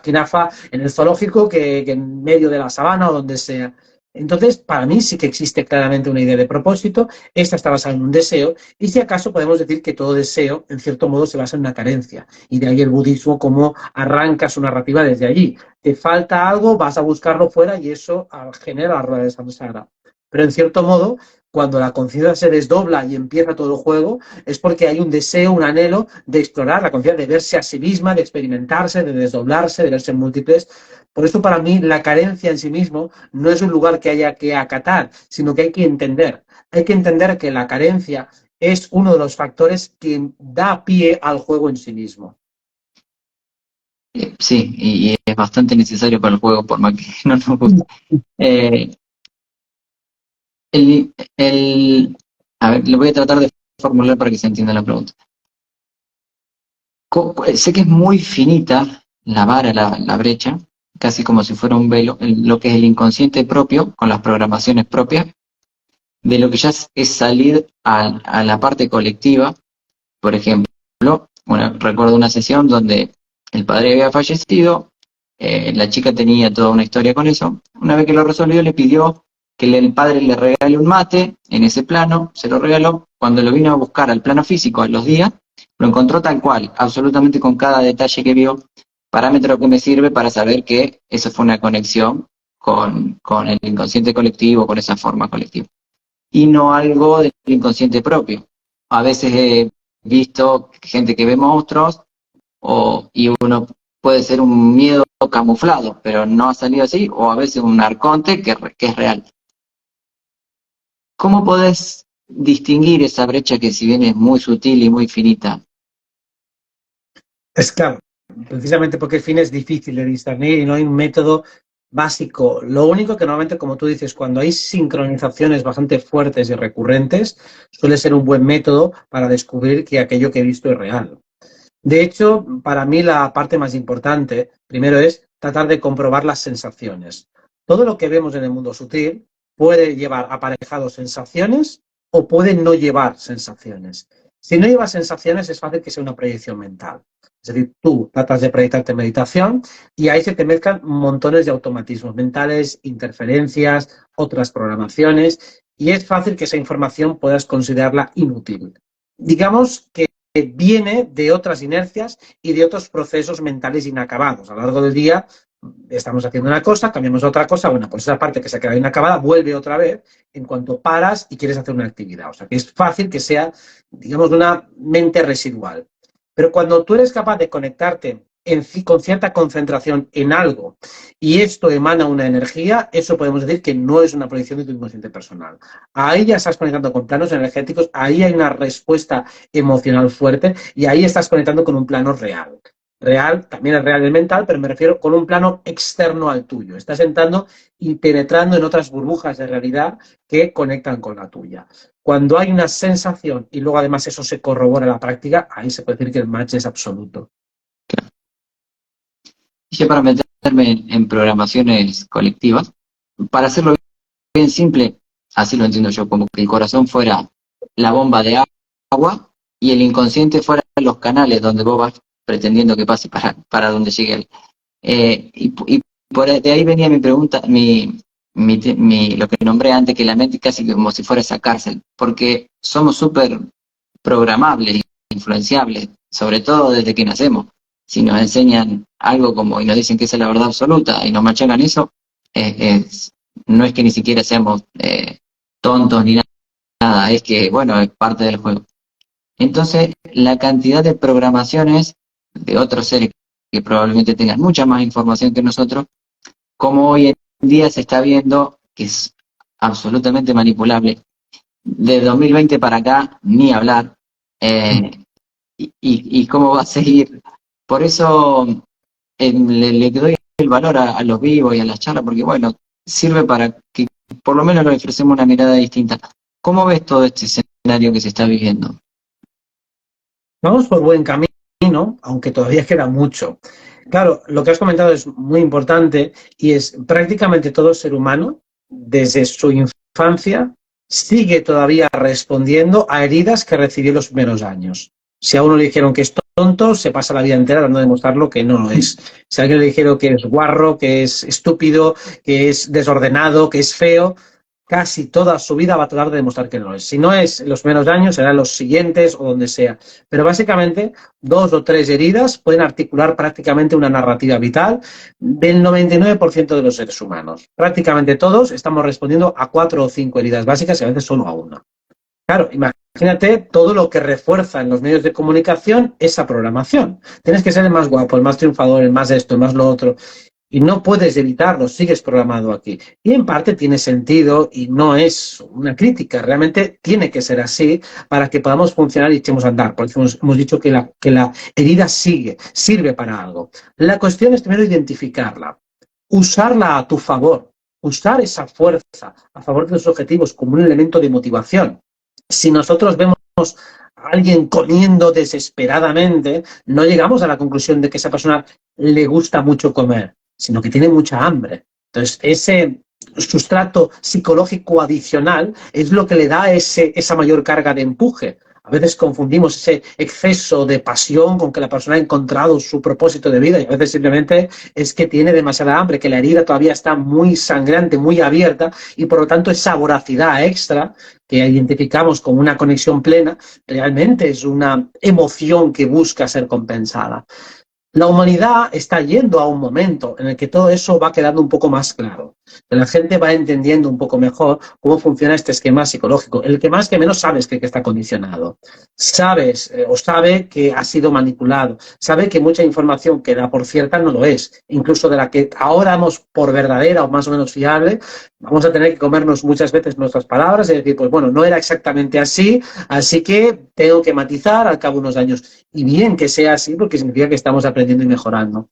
jirafa en el zoológico que en medio de la sabana o donde sea. Entonces, para mí sí que existe claramente una idea de propósito. Esta está basada en un deseo, y si acaso podemos decir que todo deseo, en cierto modo, se basa en una carencia. Y de ahí el budismo, cómo arranca su narrativa desde allí. Te falta algo, vas a buscarlo fuera, y eso genera la rueda de samsara. Pero en cierto modo, cuando la conciencia se desdobla y empieza todo el juego, es porque hay un deseo, un anhelo de explorar la conciencia, de verse a sí misma, de experimentarse, de desdoblarse, de verse en múltiples. Por eso, para mí, la carencia en sí mismo no es un lugar que haya que acatar, sino que hay que entender. Hay que entender que la carencia es uno de los factores que da pie al juego en sí mismo. Sí, y es bastante necesario para el juego, por más que no nos guste. Eh, el, a ver, lo voy a tratar de formular para que se entienda la pregunta. Sé que es muy finita la vara, la brecha, casi como si fuera un velo, lo que es el inconsciente propio, con las programaciones propias, de lo que ya es salir a la parte colectiva. Por ejemplo, recuerdo una sesión donde el padre había fallecido, la chica tenía toda una historia con eso. Una vez que lo resolvió, le pidió que el padre le regale un mate en ese plano, se lo regaló. Cuando lo vino a buscar al plano físico a los días, lo encontró tal cual, absolutamente con cada detalle que vio, parámetro que me sirve para saber que eso fue una conexión con el inconsciente colectivo, con esa forma colectiva, y no algo del inconsciente propio. A veces he visto gente que ve monstruos y uno puede ser un miedo camuflado, pero no ha salido así, o a veces un arconte que es real. ¿Cómo podés distinguir esa brecha que, si bien es muy sutil y muy finita? Es claro, precisamente porque el fin es difícil de discernir y no hay un método básico. Lo único que normalmente, como tú dices, cuando hay sincronizaciones bastante fuertes y recurrentes, suele ser un buen método para descubrir que aquello que he visto es real. De hecho, para mí la parte más importante, primero, es tratar de comprobar las sensaciones. Todo lo que vemos en el mundo sutil puede llevar aparejados sensaciones o puede no llevar sensaciones. Si no lleva sensaciones, es fácil que sea una proyección mental. Es decir, tú tratas de proyectarte en meditación y ahí se te mezclan montones de automatismos mentales, interferencias, otras programaciones, y es fácil que esa información puedas considerarla inútil. Digamos que viene de otras inercias y de otros procesos mentales inacabados. A lo largo del día estamos haciendo una cosa, cambiamos a otra cosa, bueno, pues esa parte que se ha quedado inacabada vuelve otra vez en cuanto paras y quieres hacer una actividad. O sea, que es fácil que sea, digamos, una mente residual. Pero cuando tú eres capaz de conectarte con cierta concentración en algo y esto emana una energía, eso podemos decir que no es una proyección de tu inconsciente personal. Ahí ya estás conectando con planos energéticos, ahí hay una respuesta emocional fuerte y ahí estás conectando con un plano real. Real, también es real el mental, pero me refiero con un plano externo al tuyo. Estás entrando y penetrando en otras burbujas de realidad que conectan con la tuya. Cuando hay una sensación y luego además eso se corrobora en la práctica, ahí se puede decir que el match es absoluto. Y ya para meterme en programaciones colectivas, para hacerlo bien simple, así lo entiendo yo, como que el corazón fuera la bomba de agua y el inconsciente fuera los canales donde vos vas pretendiendo que pase para donde llegue él. Y de ahí venía mi pregunta, lo que nombré antes, que la mente casi como si fuera esa cárcel, porque somos súper programables, influenciables, sobre todo desde que nacemos. Si nos enseñan algo y nos dicen que esa es la verdad absoluta y nos machacan eso, no es que ni siquiera seamos tontos ni nada, nada, es que, bueno, es parte del juego. Entonces, la cantidad de programaciones de otros seres que probablemente tengan mucha más información que nosotros, como hoy en día se está viendo que es absolutamente manipulable. De 2020 para acá, ni hablar. Y cómo va a seguir. Por eso le doy el valor a los vivos y a las charlas, porque bueno, sirve para que por lo menos le ofrecemos una mirada distinta. ¿Cómo ves todo este escenario que se está viviendo? Vamos por buen camino, aunque todavía queda mucho. Claro, lo que has comentado es muy importante y es prácticamente todo ser humano, desde su infancia, sigue todavía respondiendo a heridas que recibió en los primeros años. Si a uno le dijeron que es tonto, se pasa la vida entera dando a demostrarlo que no lo es. Si a alguien le dijeron que es guarro, que es estúpido, que es desordenado, que es feo, casi toda su vida va a tratar de demostrar que no es. Si no es en los primeros años, será en los siguientes o donde sea. Pero básicamente, 2 o 3 heridas pueden articular prácticamente una narrativa vital del 99% de los seres humanos. Prácticamente todos estamos respondiendo a 4 o 5 heridas básicas y a veces solo a una. Claro, imagínate todo lo que refuerza en los medios de comunicación esa programación. Tienes que ser el más guapo, el más triunfador, el más esto, el más lo otro. Y no puedes evitarlo, sigues programado aquí. Y en parte tiene sentido y no es una crítica, realmente tiene que ser así para que podamos funcionar y echemos a andar, porque hemos dicho que la herida sirve para algo. La cuestión es primero identificarla, usarla a tu favor, usar esa fuerza a favor de los objetivos como un elemento de motivación. Si nosotros vemos a alguien comiendo desesperadamente, no llegamos a la conclusión de que esa persona le gusta mucho comer, sino que tiene mucha hambre. Entonces, ese sustrato psicológico adicional es lo que le da esa mayor carga de empuje. A veces confundimos ese exceso de pasión con que la persona ha encontrado su propósito de vida y a veces simplemente es que tiene demasiada hambre, que la herida todavía está muy sangrante, muy abierta y por lo tanto esa voracidad extra que identificamos como una conexión plena realmente es una emoción que busca ser compensada. La humanidad está yendo a un momento en el que todo eso va quedando un poco más claro. La gente va entendiendo un poco mejor cómo funciona este esquema psicológico. El que más que menos sabes que está condicionado. Sabes o sabe que ha sido manipulado. Sabe que mucha información que da por cierta no lo es. Incluso de la que ahora damos por verdadera o más o menos fiable, vamos a tener que comernos muchas veces nuestras palabras y decir, pues bueno, no era exactamente así, así que tengo que matizar al cabo de unos años. Y bien que sea así porque significa que estamos aprendiendo y mejorando.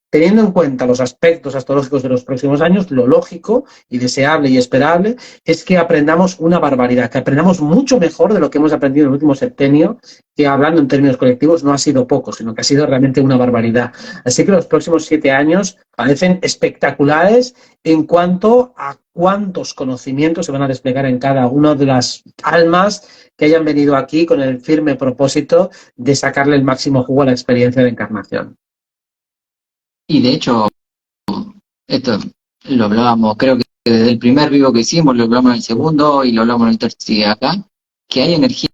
Teniendo en cuenta los aspectos astrológicos de los próximos años, lo lógico y deseable y esperable es que aprendamos una barbaridad, que aprendamos mucho mejor de lo que hemos aprendido en el último septenio, que hablando en términos colectivos no ha sido poco, sino que ha sido realmente una barbaridad. Así que los próximos 7 años parecen espectaculares en cuanto a cuántos conocimientos se van a desplegar en cada una de las almas que hayan venido aquí con el firme propósito de sacarle el máximo jugo a la experiencia de encarnación. Y de hecho, esto lo hablábamos, creo que desde el primer vivo que hicimos, lo hablamos en el segundo y lo hablamos en el tercer acá, que hay energía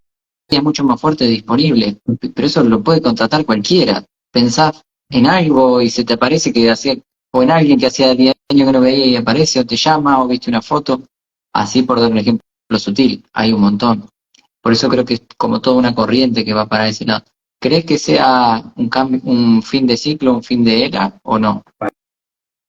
mucho más fuerte disponible, pero eso lo puede contratar cualquiera. Pensás en algo y se te aparece que hacía, o en alguien que hacía 10 años que no veía y aparece, o te llama, o viste una foto, así por dar un ejemplo sutil, hay un montón. Por eso creo que es como toda una corriente que va para ese lado. ¿Crees que sea un cambio, un fin de ciclo, un fin de era o no?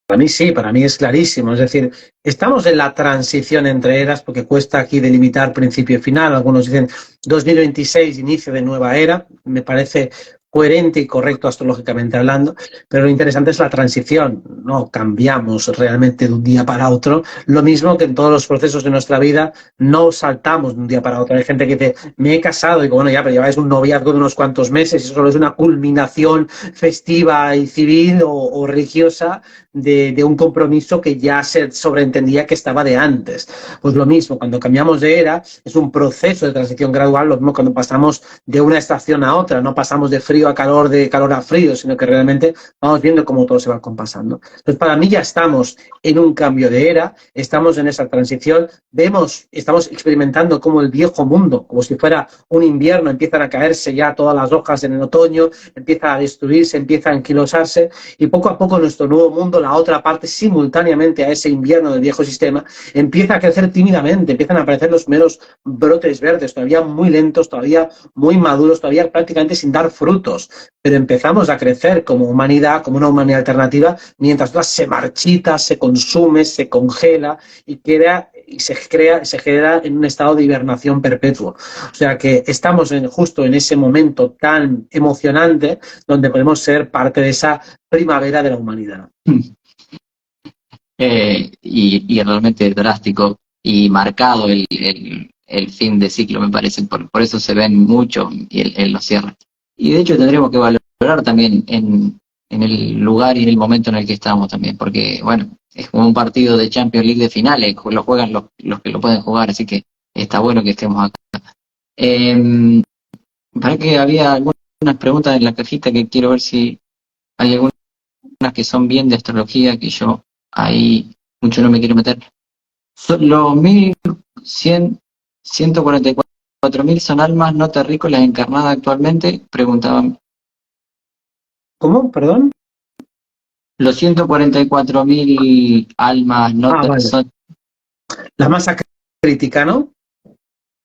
Para mí sí, para mí es clarísimo. Es decir, estamos en la transición entre eras porque cuesta aquí delimitar principio y final. Algunos dicen 2026, inicio de nueva era. Me parece coherente y correcto astrológicamente hablando, pero lo interesante es la transición. No cambiamos realmente de un día para otro. Lo mismo que en todos los procesos de nuestra vida, no saltamos de un día para otro. Hay gente que dice, me he casado, y digo, bueno, ya, pero lleváis un noviazgo de unos cuantos meses, y eso solo es una culminación festiva y civil o religiosa de un compromiso que ya se sobreentendía que estaba de antes. Pues lo mismo, cuando cambiamos de era, es un proceso de transición gradual, lo mismo cuando pasamos de una estación a otra, no pasamos de frío a calor, de calor a frío, sino que realmente vamos viendo cómo todo se va compasando. Entonces, para mí ya estamos en un cambio de era, estamos en esa transición, estamos experimentando cómo el viejo mundo, como si fuera un invierno, empiezan a caerse ya todas las hojas en el otoño, empieza a destruirse, empieza a anquilosarse, y poco a poco nuestro nuevo mundo, la otra parte simultáneamente a ese invierno del viejo sistema, empieza a crecer tímidamente, empiezan a aparecer los primeros brotes verdes, todavía muy lentos, todavía muy maduros, todavía prácticamente sin dar frutos, pero empezamos a crecer como humanidad, como una humanidad alternativa, mientras toda se marchita, se consume, se congela y queda y se genera en un estado de hibernación perpetuo. O sea que estamos justo en ese momento tan emocionante donde podemos ser parte de esa primavera de la humanidad. Y realmente drástico y marcado el fin de ciclo, me parece. Por eso se ven mucho en los cierres. Y de hecho tendremos que valorar también en el lugar y en el momento en el que estamos también, porque bueno, es como un partido de Champions League de finales, lo juegan los que lo pueden jugar, así que está bueno que estemos acá. Para que había algunas preguntas en la cajita que quiero ver si hay algunas que son bien de astrología, que yo ahí mucho no me quiero meter. Los 144.000 son almas no terrícolas encarnadas actualmente, preguntaban. ¿Cómo? ¿Perdón? Los 144.000 almas no vale. son... La masa crítica, ¿no?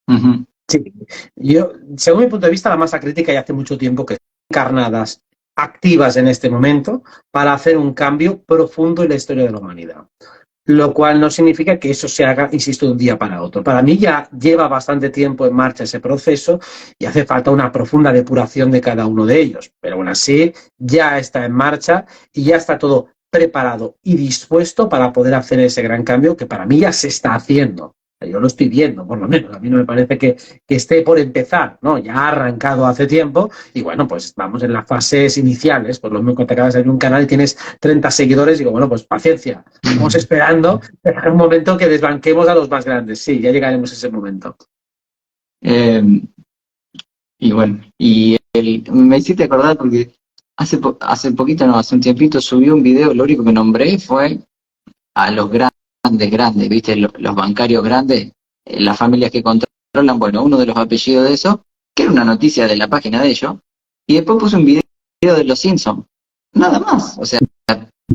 Uh-huh. Sí. Yo, según mi punto de vista, la masa crítica ya hace mucho tiempo que están encarnadas, activas en este momento, para hacer un cambio profundo en la historia de la humanidad. Lo cual no significa que eso se haga, insisto, de un día para otro. Para mí ya lleva bastante tiempo en marcha ese proceso y hace falta una profunda depuración de cada uno de ellos. Pero aún así, ya está en marcha y ya está todo preparado y dispuesto para poder hacer ese gran cambio que para mí ya se está haciendo. Yo lo estoy viendo, por lo menos. A mí no me parece que esté por empezar, ¿no? Ya ha arrancado hace tiempo y bueno, pues vamos en las fases iniciales. Por lo menos cuando te acabas de abrir un canal y tienes 30 seguidores, digo, bueno, pues paciencia. Estamos esperando un momento que desbanquemos a los más grandes. Sí, ya llegaremos a ese momento. Y bueno, me hiciste acordar porque hace un tiempito subí un video, lo único que nombré fue a los grandes, ¿viste? Los bancarios grandes, las familias que controlan, bueno, uno de los apellidos de eso, que era una noticia de la página de ellos, y después puse un video de los Simpsons, nada más, o sea,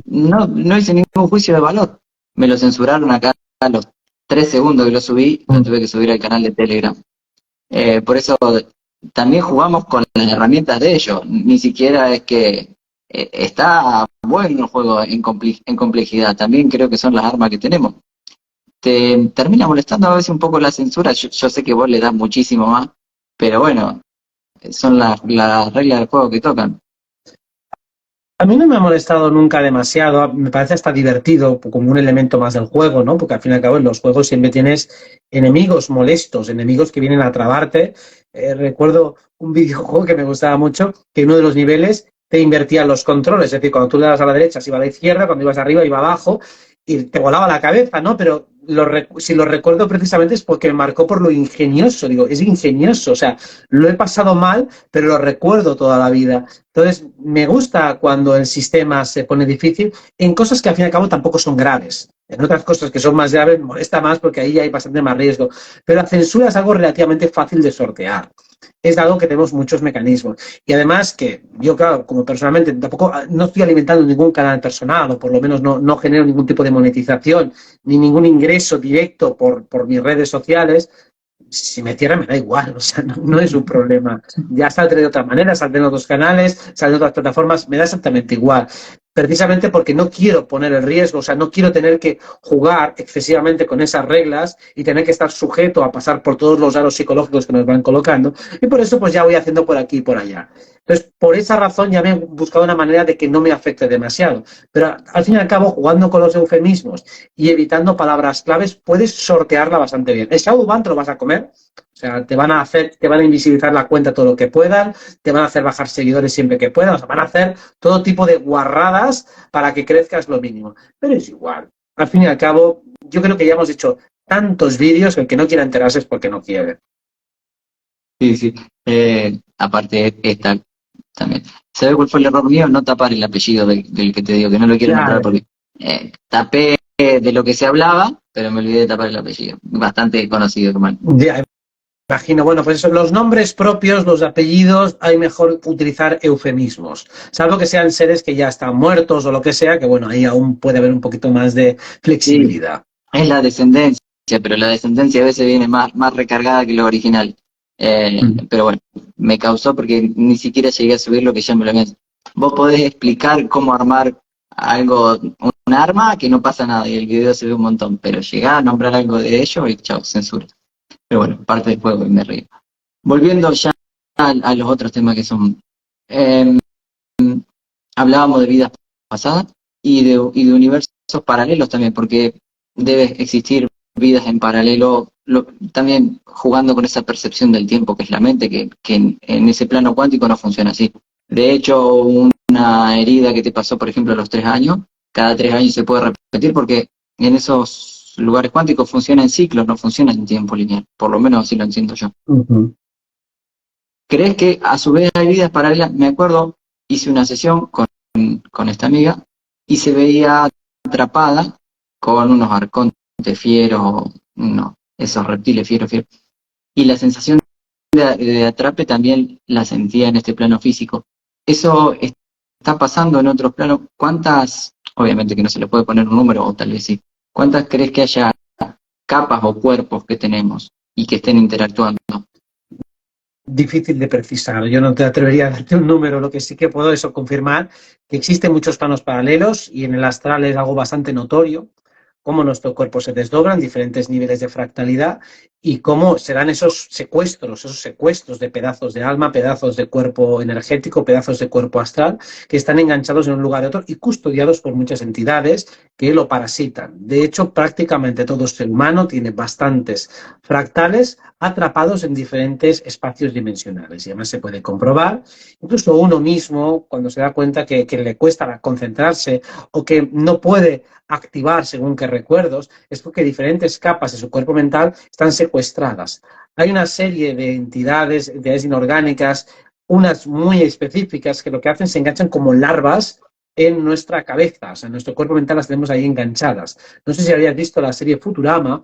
no hice ningún juicio de valor, me lo censuraron acá a los 3 segundos que lo subí, lo tuve que subir al canal de Telegram. Por eso también jugamos con las herramientas de ellos, ni siquiera es que está bueno el juego en complejidad, también creo que son las armas que tenemos. Te termina molestando a veces un poco la censura, yo sé que vos le das muchísimo más, pero bueno, son las reglas del juego que tocan. A mí no me ha molestado nunca demasiado, me parece hasta divertido como un elemento más del juego, ¿no? Porque al fin y al cabo en los juegos siempre tienes enemigos molestos, enemigos que vienen a trabarte. Recuerdo un videojuego que me gustaba mucho, que en uno de los niveles te invertían los controles, es decir, cuando tú le das a la derecha se iba a la izquierda, cuando ibas arriba iba abajo y te volaba la cabeza, ¿no? Pero si lo recuerdo precisamente es porque me marcó por lo ingenioso, digo, es ingenioso, o sea, lo he pasado mal, pero lo recuerdo toda la vida. Entonces, me gusta cuando el sistema se pone difícil en cosas que al fin y al cabo tampoco son graves. En otras cosas que son más graves molesta más porque ahí hay bastante más riesgo. Pero la censura es algo relativamente fácil de sortear. Es algo que tenemos muchos mecanismos. Y además que yo, claro, como personalmente tampoco no estoy alimentando ningún canal personal o por lo menos no genero ningún tipo de monetización ni ningún ingreso directo por mis redes sociales. Si me cierran me da igual, o sea, no es un problema. Ya saldré de otra manera, saldré en otros canales, saldré en otras plataformas, me da exactamente igual. Precisamente porque no quiero poner el riesgo, o sea, no quiero tener que jugar excesivamente con esas reglas y tener que estar sujeto a pasar por todos los aros psicológicos que nos van colocando. Y por eso pues ya voy haciendo por aquí y por allá. Entonces, por esa razón ya me he buscado una manera de que no me afecte demasiado. Pero al fin y al cabo, jugando con los eufemismos y evitando palabras claves, puedes sortearla bastante bien. El Shadowban te lo vas a comer, o sea, te van a invisibilizar la cuenta todo lo que puedan, te van a hacer bajar seguidores siempre que puedan, o sea, van a hacer todo tipo de guarradas para que crezcas lo mínimo. Pero es igual. Al fin y al cabo, yo creo que ya hemos hecho tantos vídeos que el que no quiera enterarse es porque no quiere. Sí. Aparte, esta también. ¿Sabes cuál fue el error mío? No tapar el apellido del que te digo, que no lo quiero nombrar porque tapé de lo que se hablaba, pero me olvidé de tapar el apellido. Bastante conocido, hermano. Ya, Imagino, bueno, pues eso, los nombres propios, los apellidos, hay mejor utilizar eufemismos, salvo que sean seres que ya están muertos o lo que sea, que bueno, ahí aún puede haber un poquito más de Sí, flexibilidad. es la descendencia, pero la descendencia a veces viene más recargada que lo original. Pero bueno, me causó porque ni siquiera llegué a subir lo que ya me lo habían. Vos podés explicar cómo armar algo, un arma, que no pasa nada y el video se ve un montón, pero llegá a nombrar algo de ello y chao, censura. Pero bueno, parte del juego y me río. Volviendo ya a los otros temas que son. eh, Hablábamos de vidas pasadas y de universos paralelos también, porque debe existir vidas en paralelo, también jugando con esa percepción del tiempo que es la mente, que en ese plano cuántico no funciona así. De hecho, una herida que te pasó, por ejemplo, a los 3 años, cada 3 años se puede repetir porque en esos lugares cuánticos funciona en ciclos, no funciona en tiempo lineal, por lo menos así lo entiendo yo. ¿Crees que a su vez hay vidas paralelas? Me acuerdo, hice una sesión con esta amiga y se veía atrapada con unos arcontes fieros, no, esos reptiles fieros. Y la sensación de atrape también la sentía en este plano físico. ¿Eso está pasando en otros planos? ¿Cuántas, obviamente que no se le puede poner un número, o tal vez sí, cuántas crees que haya capas o cuerpos que tenemos y que estén interactuando? Difícil de precisar, yo no te atrevería a darte un número, lo que sí que puedo es confirmar que existen muchos planos paralelos y en el astral es algo bastante notorio, cómo nuestro cuerpo se desdobra en diferentes niveles de fractalidad y cómo se dan esos secuestros de pedazos de alma, pedazos de cuerpo energético, pedazos de cuerpo astral, que están enganchados en un lugar y otro y custodiados por muchas entidades que lo parasitan. De hecho, prácticamente todo ser humano tiene bastantes fractales atrapados en diferentes espacios dimensionales. Y además se puede comprobar, incluso uno mismo, cuando se da cuenta que le cuesta concentrarse o que no puede activar según qué recuerdos, es porque diferentes capas de su cuerpo mental están secuestradas. Hay una serie de entidades inorgánicas, unas muy específicas, que lo que hacen se enganchan como larvas en nuestra cabeza, o sea, en nuestro cuerpo mental las tenemos ahí enganchadas. No sé si habías visto la serie Futurama.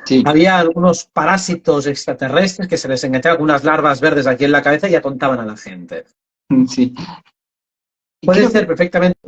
Sí, Había algunos parásitos extraterrestres que se les enganchaban algunas larvas verdes aquí en la cabeza y atontaban a la gente. sí. Y Puede creo ser que perfectamente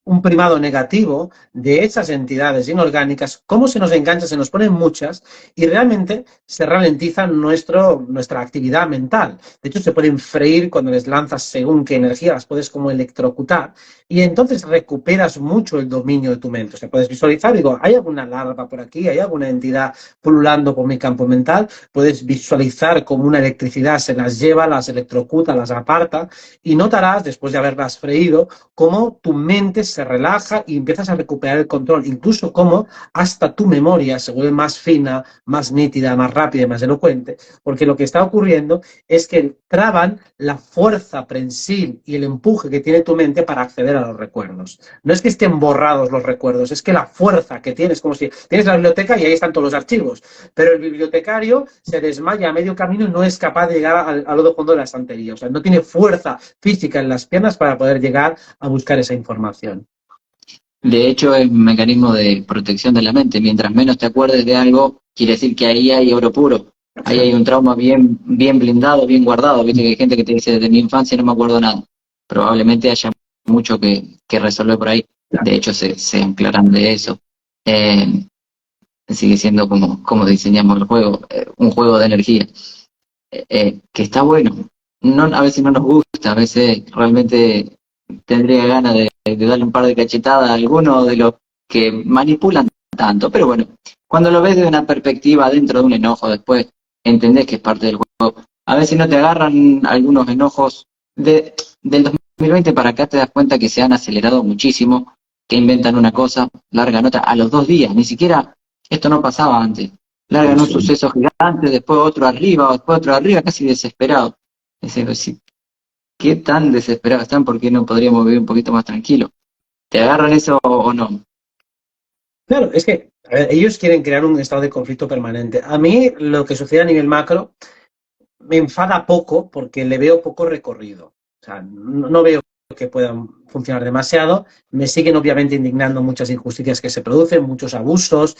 un primado negativo de esas entidades inorgánicas, cómo se nos engancha, se nos ponen muchas y realmente se ralentiza nuestra actividad mental. De hecho, se pueden freír cuando les lanzas según qué energía, las puedes como electrocutar y entonces recuperas mucho el dominio de tu mente. O sea, puedes visualizar, digo, ¿hay alguna larva por aquí? ¿Hay alguna entidad pululando por mi campo mental? Puedes visualizar como una electricidad se las lleva, las electrocuta, las aparta y notarás, después de haberlas freído, cómo tu mente se relaja y empiezas a recuperar el control, incluso cómo hasta tu memoria se vuelve más fina, más nítida, más rápida y más elocuente, porque lo que está ocurriendo es que traban la fuerza prensil y el empuje que tiene tu mente para acceder a los recuerdos. No es que estén borrados los recuerdos, es que la fuerza que tienes, como si tienes la biblioteca y ahí están todos los archivos, pero el bibliotecario se desmaya a medio camino y no es capaz de llegar al otro fondo de la estantería, o sea, no tiene fuerza física en las piernas para poder llegar a buscar esa información. de hecho es un mecanismo de protección de la mente. Mientras menos te acuerdes de algo, quiere decir que ahí hay oro puro. Ahí hay un trauma bien blindado, bien guardado. Viste que hay gente que te dice desde mi infancia no me acuerdo nada. Probablemente haya mucho que resolver por ahí. De hecho, se aclaran de eso. Eh, Sigue siendo como diseñamos el juego, un juego de energía. Que está bueno. No, a veces no nos gusta, a veces realmente tendría ganas de darle un par de cachetadas a alguno de los que manipulan tanto, pero bueno, cuando lo ves de una perspectiva dentro de un enojo, después entendés que es parte del juego. A veces no te agarran algunos enojos del 2020 para acá, te das cuenta que se han acelerado muchísimo, que inventan una cosa, largan otra, a los 2 días, ni siquiera esto no pasaba antes. Largan un suceso gigante, después otro arriba, casi desesperado. Es decir, ¿qué tan desesperados están? ¿Por qué no podríamos vivir un poquito más tranquilo? ¿Te agarran eso o no? Claro, es que a ver, ellos quieren crear un estado de conflicto permanente. A mí lo que sucede a nivel macro me enfada poco porque le veo poco recorrido. O sea, no veo que puedan funcionar demasiado. Me siguen obviamente indignando muchas injusticias que se producen, muchos abusos,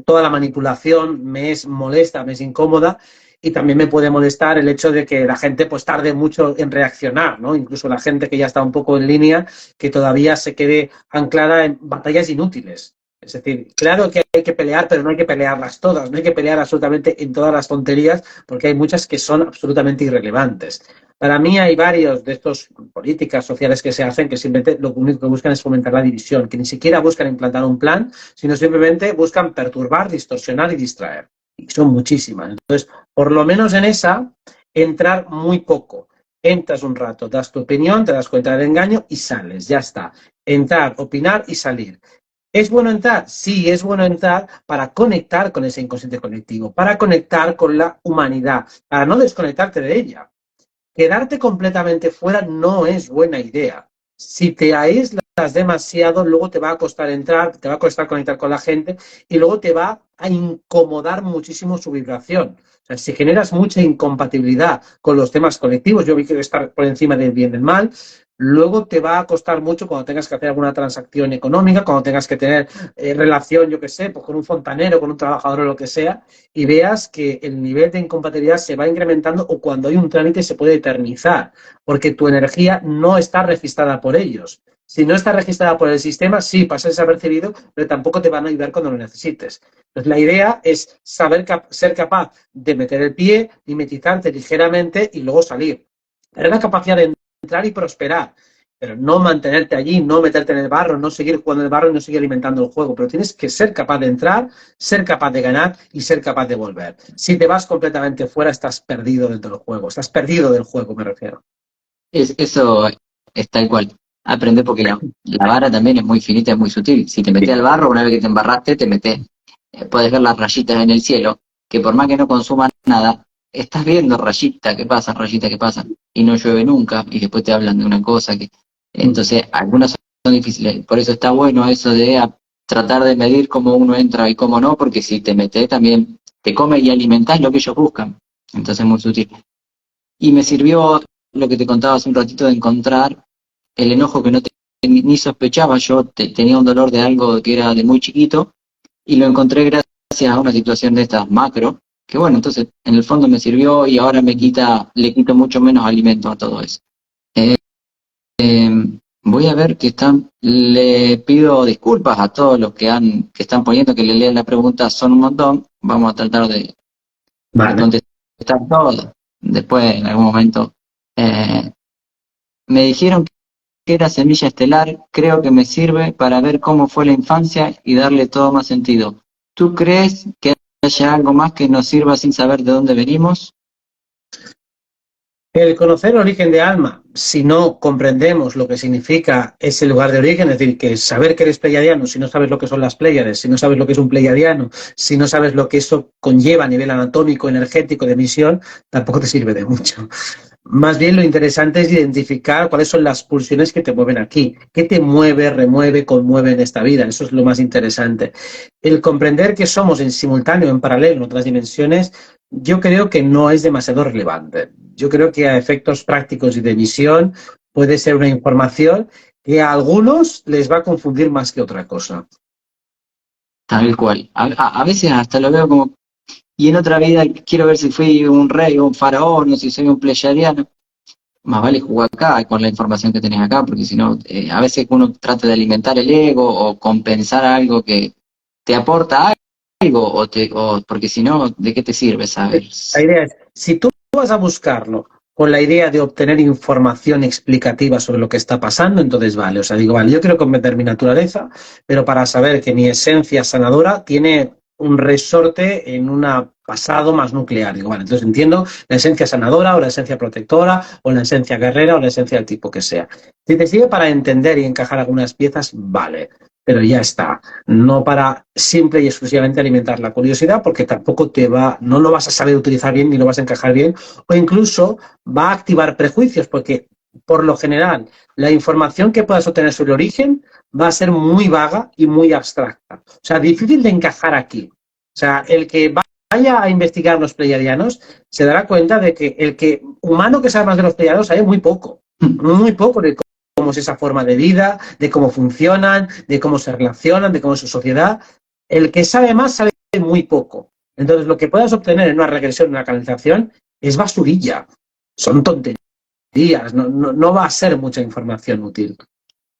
toda la manipulación me es molesta, me es incómoda, y también me puede molestar el hecho de que la gente pues tarde mucho en reaccionar, ¿no? Incluso la gente que ya está un poco en línea, que todavía se quede anclada en batallas inútiles. Es decir, claro que hay que pelear, pero no hay que pelearlas todas, no hay que pelear absolutamente en todas las tonterías, porque hay muchas que son absolutamente irrelevantes. Para mí hay varios de estos políticas sociales que se hacen que simplemente lo único que buscan es fomentar la división, que ni siquiera buscan implantar un plan, sino simplemente buscan perturbar, distorsionar y distraer. Y son muchísimas. Entonces, por lo menos en esa, entrar muy poco. Entras un rato, das tu opinión, te das cuenta del engaño y sales, ya está. Entrar, opinar y salir. ¿Es bueno entrar? Sí, es bueno entrar para conectar con ese inconsciente colectivo, para conectar con la humanidad, para no desconectarte de ella. Quedarte completamente fuera no es buena idea. Si te aíslas demasiado, luego te va a costar entrar, te va a costar conectar con la gente y luego te va a incomodar muchísimo su vibración. O sea, si generas mucha incompatibilidad con los temas colectivos, yo quiero estar por encima del bien y del mal, luego te va a costar mucho cuando tengas que hacer alguna transacción económica, cuando tengas que tener relación, yo qué sé, pues con un fontanero, con un trabajador o lo que sea, y veas que el nivel de incompatibilidad se va incrementando o cuando hay un trámite se puede eternizar, porque tu energía no está registrada por ellos. Si no está registrada por el sistema, sí, pasa desapercibido, pero tampoco te van a ayudar cuando lo necesites. Entonces, la idea es ser capaz de meter el pie, mimetizarte ligeramente y luego salir. Tener la capacidad de entrar y prosperar, pero no mantenerte allí, no meterte en el barro, no seguir jugando en el barro y no seguir alimentando el juego. Pero tienes que ser capaz de entrar, ser capaz de ganar y ser capaz de volver. Si te vas completamente fuera, estás perdido dentro del juego. Estás perdido del juego, me refiero. Eso es tal cual. Aprende porque la vara también es muy finita, es muy sutil. Si te metes al barro, una vez que te embarraste, te metes. Puedes ver las rayitas en el cielo, que por más que no consuman nada, estás viendo rayitas que pasan, rayitas que pasan, y no llueve nunca, y después te hablan de una cosa que... Entonces, algunas son difíciles. Por eso está bueno eso de tratar de medir cómo uno entra y cómo no, porque si te metes también te comes y alimentás lo que ellos buscan. Entonces es muy sutil. Y me sirvió lo que te contaba hace un ratito de encontrar el enojo que no ni sospechaba. Yo tenía un dolor de algo que era de muy chiquito y lo encontré gracias a una situación de estas macro, que bueno, entonces en el fondo me sirvió y ahora le quito mucho menos alimento a todo eso. Voy a ver le pido disculpas a todos los que están poniendo que le lean la pregunta, son un montón, vamos a tratar de contestar todo. Después, en algún momento, me dijeron que era semilla estelar, creo que me sirve para ver cómo fue la infancia y darle todo más sentido. ¿Tú crees que haya algo más que nos sirva sin saber de dónde venimos? El conocer el origen de alma, si no comprendemos lo que significa ese lugar de origen, es decir, que saber que eres pleiadiano, si no sabes lo que son las Pléyades, si no sabes lo que es un pleiadiano, si no sabes lo que eso conlleva a nivel anatómico, energético, de misión, tampoco te sirve de mucho. Más bien lo interesante es identificar cuáles son las pulsiones que te mueven aquí, qué te mueve, remueve, conmueve en esta vida. Eso es lo más interesante. El comprender que somos en simultáneo, en paralelo, en otras dimensiones, yo creo que no es demasiado relevante. Yo creo que a efectos prácticos y de visión puede ser una información que a algunos les va a confundir más que otra cosa. Tal cual. A veces hasta lo veo como, y en otra vida quiero ver si fui un rey o un faraón o si soy un pleyadiano. Más vale jugar acá con la información que tenés acá, porque si no, a veces uno trata de alimentar el ego o compensar algo que te aporta algo, porque si no, ¿de qué te sirve saber? La idea es, si tú vas a buscarlo con la idea de obtener información explicativa sobre lo que está pasando, entonces vale. O sea, digo, vale, yo quiero comprender mi naturaleza, pero para saber que mi esencia sanadora tiene un resorte en un pasado más nuclear. Digo, vale, entonces entiendo la esencia sanadora o la esencia protectora o la esencia guerrera o la esencia del tipo que sea. Si te sirve para entender y encajar algunas piezas, vale. Pero ya está, no para simple y exclusivamente alimentar la curiosidad, porque tampoco no lo vas a saber utilizar bien ni lo vas a encajar bien, o incluso va a activar prejuicios, porque por lo general la información que puedas obtener sobre el origen va a ser muy vaga y muy abstracta. O sea, difícil de encajar aquí. O sea, el que vaya a investigar los pleiadianos se dará cuenta de que el humano que sabe más de los pleiadianos sabe muy poco de cómo cómo es esa forma de vida, de cómo funcionan, de cómo se relacionan, de cómo es su sociedad. El que sabe más sabe muy poco. Entonces, lo que puedas obtener en una regresión, en una canalización, es basurilla. Son tonterías, no va a ser mucha información útil.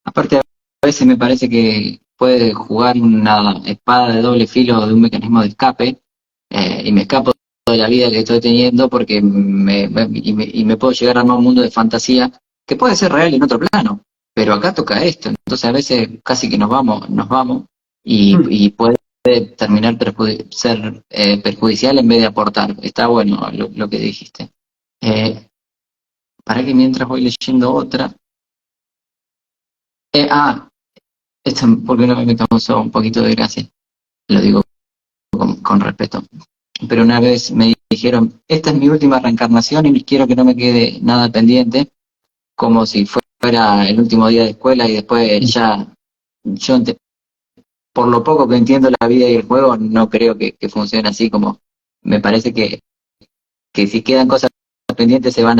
Aparte, a veces me parece que puede jugar una espada de doble filo de un mecanismo de escape, y me escapo de la vida que estoy teniendo porque me puedo llegar a armar un mundo de fantasía que puede ser real en otro plano, pero acá toca esto. Entonces a veces casi que nos vamos y puede terminar ser perjudicial en vez de aportar. Está bueno lo que dijiste. Para que mientras voy leyendo otra. Esto porque no me causó un poquito de gracia, lo digo con respeto. Pero una vez me dijeron, esta es mi última reencarnación y quiero que no me quede nada pendiente, como si fuera el último día de escuela y después ya, por lo poco que entiendo la vida y el juego, no creo que funcione así. Como me parece que si quedan cosas pendientes se van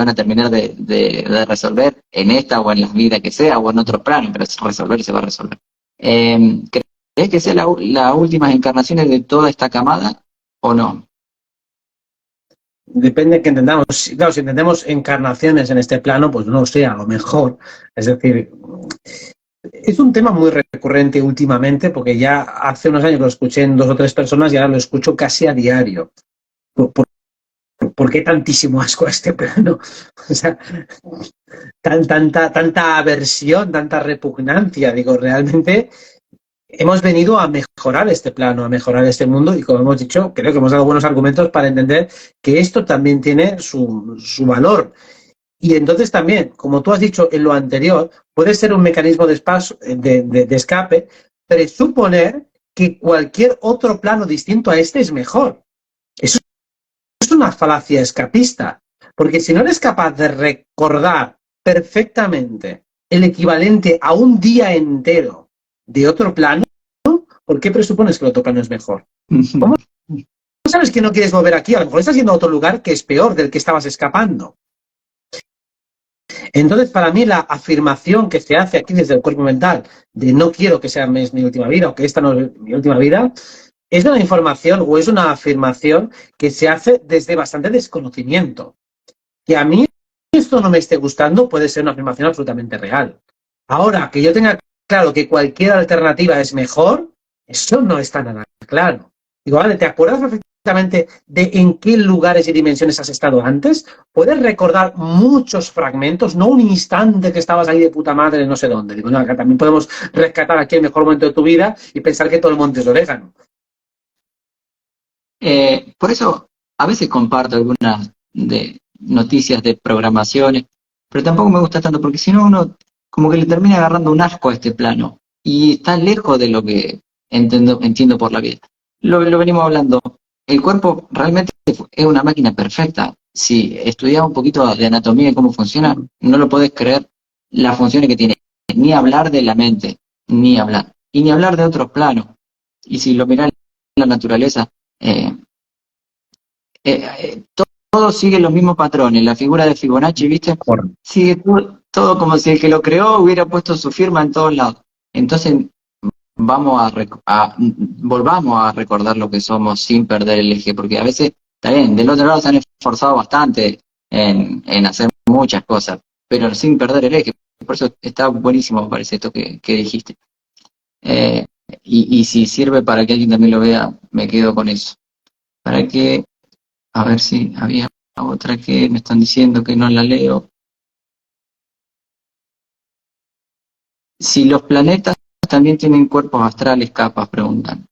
a terminar de resolver en esta o en las vidas que sea o en otros planos, pero resolver se va a resolver. ¿Crees que sea las últimas encarnaciones de toda esta camada o no? Depende de que entendamos. Claro, si entendemos encarnaciones en este plano, pues no sé, a lo mejor. Es decir, es un tema muy recurrente últimamente, porque ya hace unos años lo escuché en 2 o 3 personas y ahora lo escucho casi a diario. ¿Por qué tantísimo asco a este plano? O sea, tanta aversión, tanta repugnancia. Digo, realmente hemos venido a mejorar este plano, a mejorar este mundo, y como hemos dicho, creo que hemos dado buenos argumentos para entender que esto también tiene su valor. Y entonces también, como tú has dicho en lo anterior, puede ser un mecanismo de escape, presuponer que cualquier otro plano distinto a este es mejor. Eso es una falacia escapista, porque si no eres capaz de recordar perfectamente el equivalente a un día entero de otro plano, ¿por qué presupones que el otro plano es mejor? ¿Cómo sabes que no quieres volver aquí? A lo mejor estás yendo a otro lugar que es peor del que estabas escapando. Entonces, para mí, la afirmación que se hace aquí desde el cuerpo mental de no quiero que sea mi última vida o que esta no es mi última vida, es una información o es una afirmación que se hace desde bastante desconocimiento. Que a mí esto no me esté gustando puede ser una afirmación absolutamente real. Ahora, que yo tenga claro que cualquier alternativa es mejor, eso no está nada claro. Digo, vale, ¿te acuerdas perfectamente de en qué lugares y dimensiones has estado antes? ¿Puedes recordar muchos fragmentos, no un instante que estabas ahí de puta madre no sé dónde? Digo, no, acá también podemos rescatar aquí el mejor momento de tu vida y pensar que todo el monte es orégano. Por eso a veces comparto algunas de noticias de programaciones, pero tampoco me gusta tanto, porque si no uno como que le termina agarrando un asco a este plano y está lejos de lo que entiendo por la vida. Lo venimos hablando. El cuerpo realmente es una máquina perfecta. Si estudias un poquito de anatomía y cómo funciona, no lo podés creer las funciones que tiene. Ni hablar de la mente, ni hablar. Y ni hablar de otros planos. Y si lo mirás en la naturaleza, todo sigue los mismos patrones. La figura de Fibonacci, ¿viste? Sigue todo como si el que lo creó hubiera puesto su firma en todos lados. Entonces, volvamos a recordar lo que somos sin perder el eje, porque a veces, está bien, del otro lado se han esforzado bastante en hacer muchas cosas, pero sin perder el eje. Por eso está buenísimo, me parece, esto que dijiste. Y si sirve para que alguien también lo vea, me quedo con eso. Para que, a ver si había otra que me están diciendo que no la leo. Si los planetas también tienen cuerpos astrales, capas, preguntan.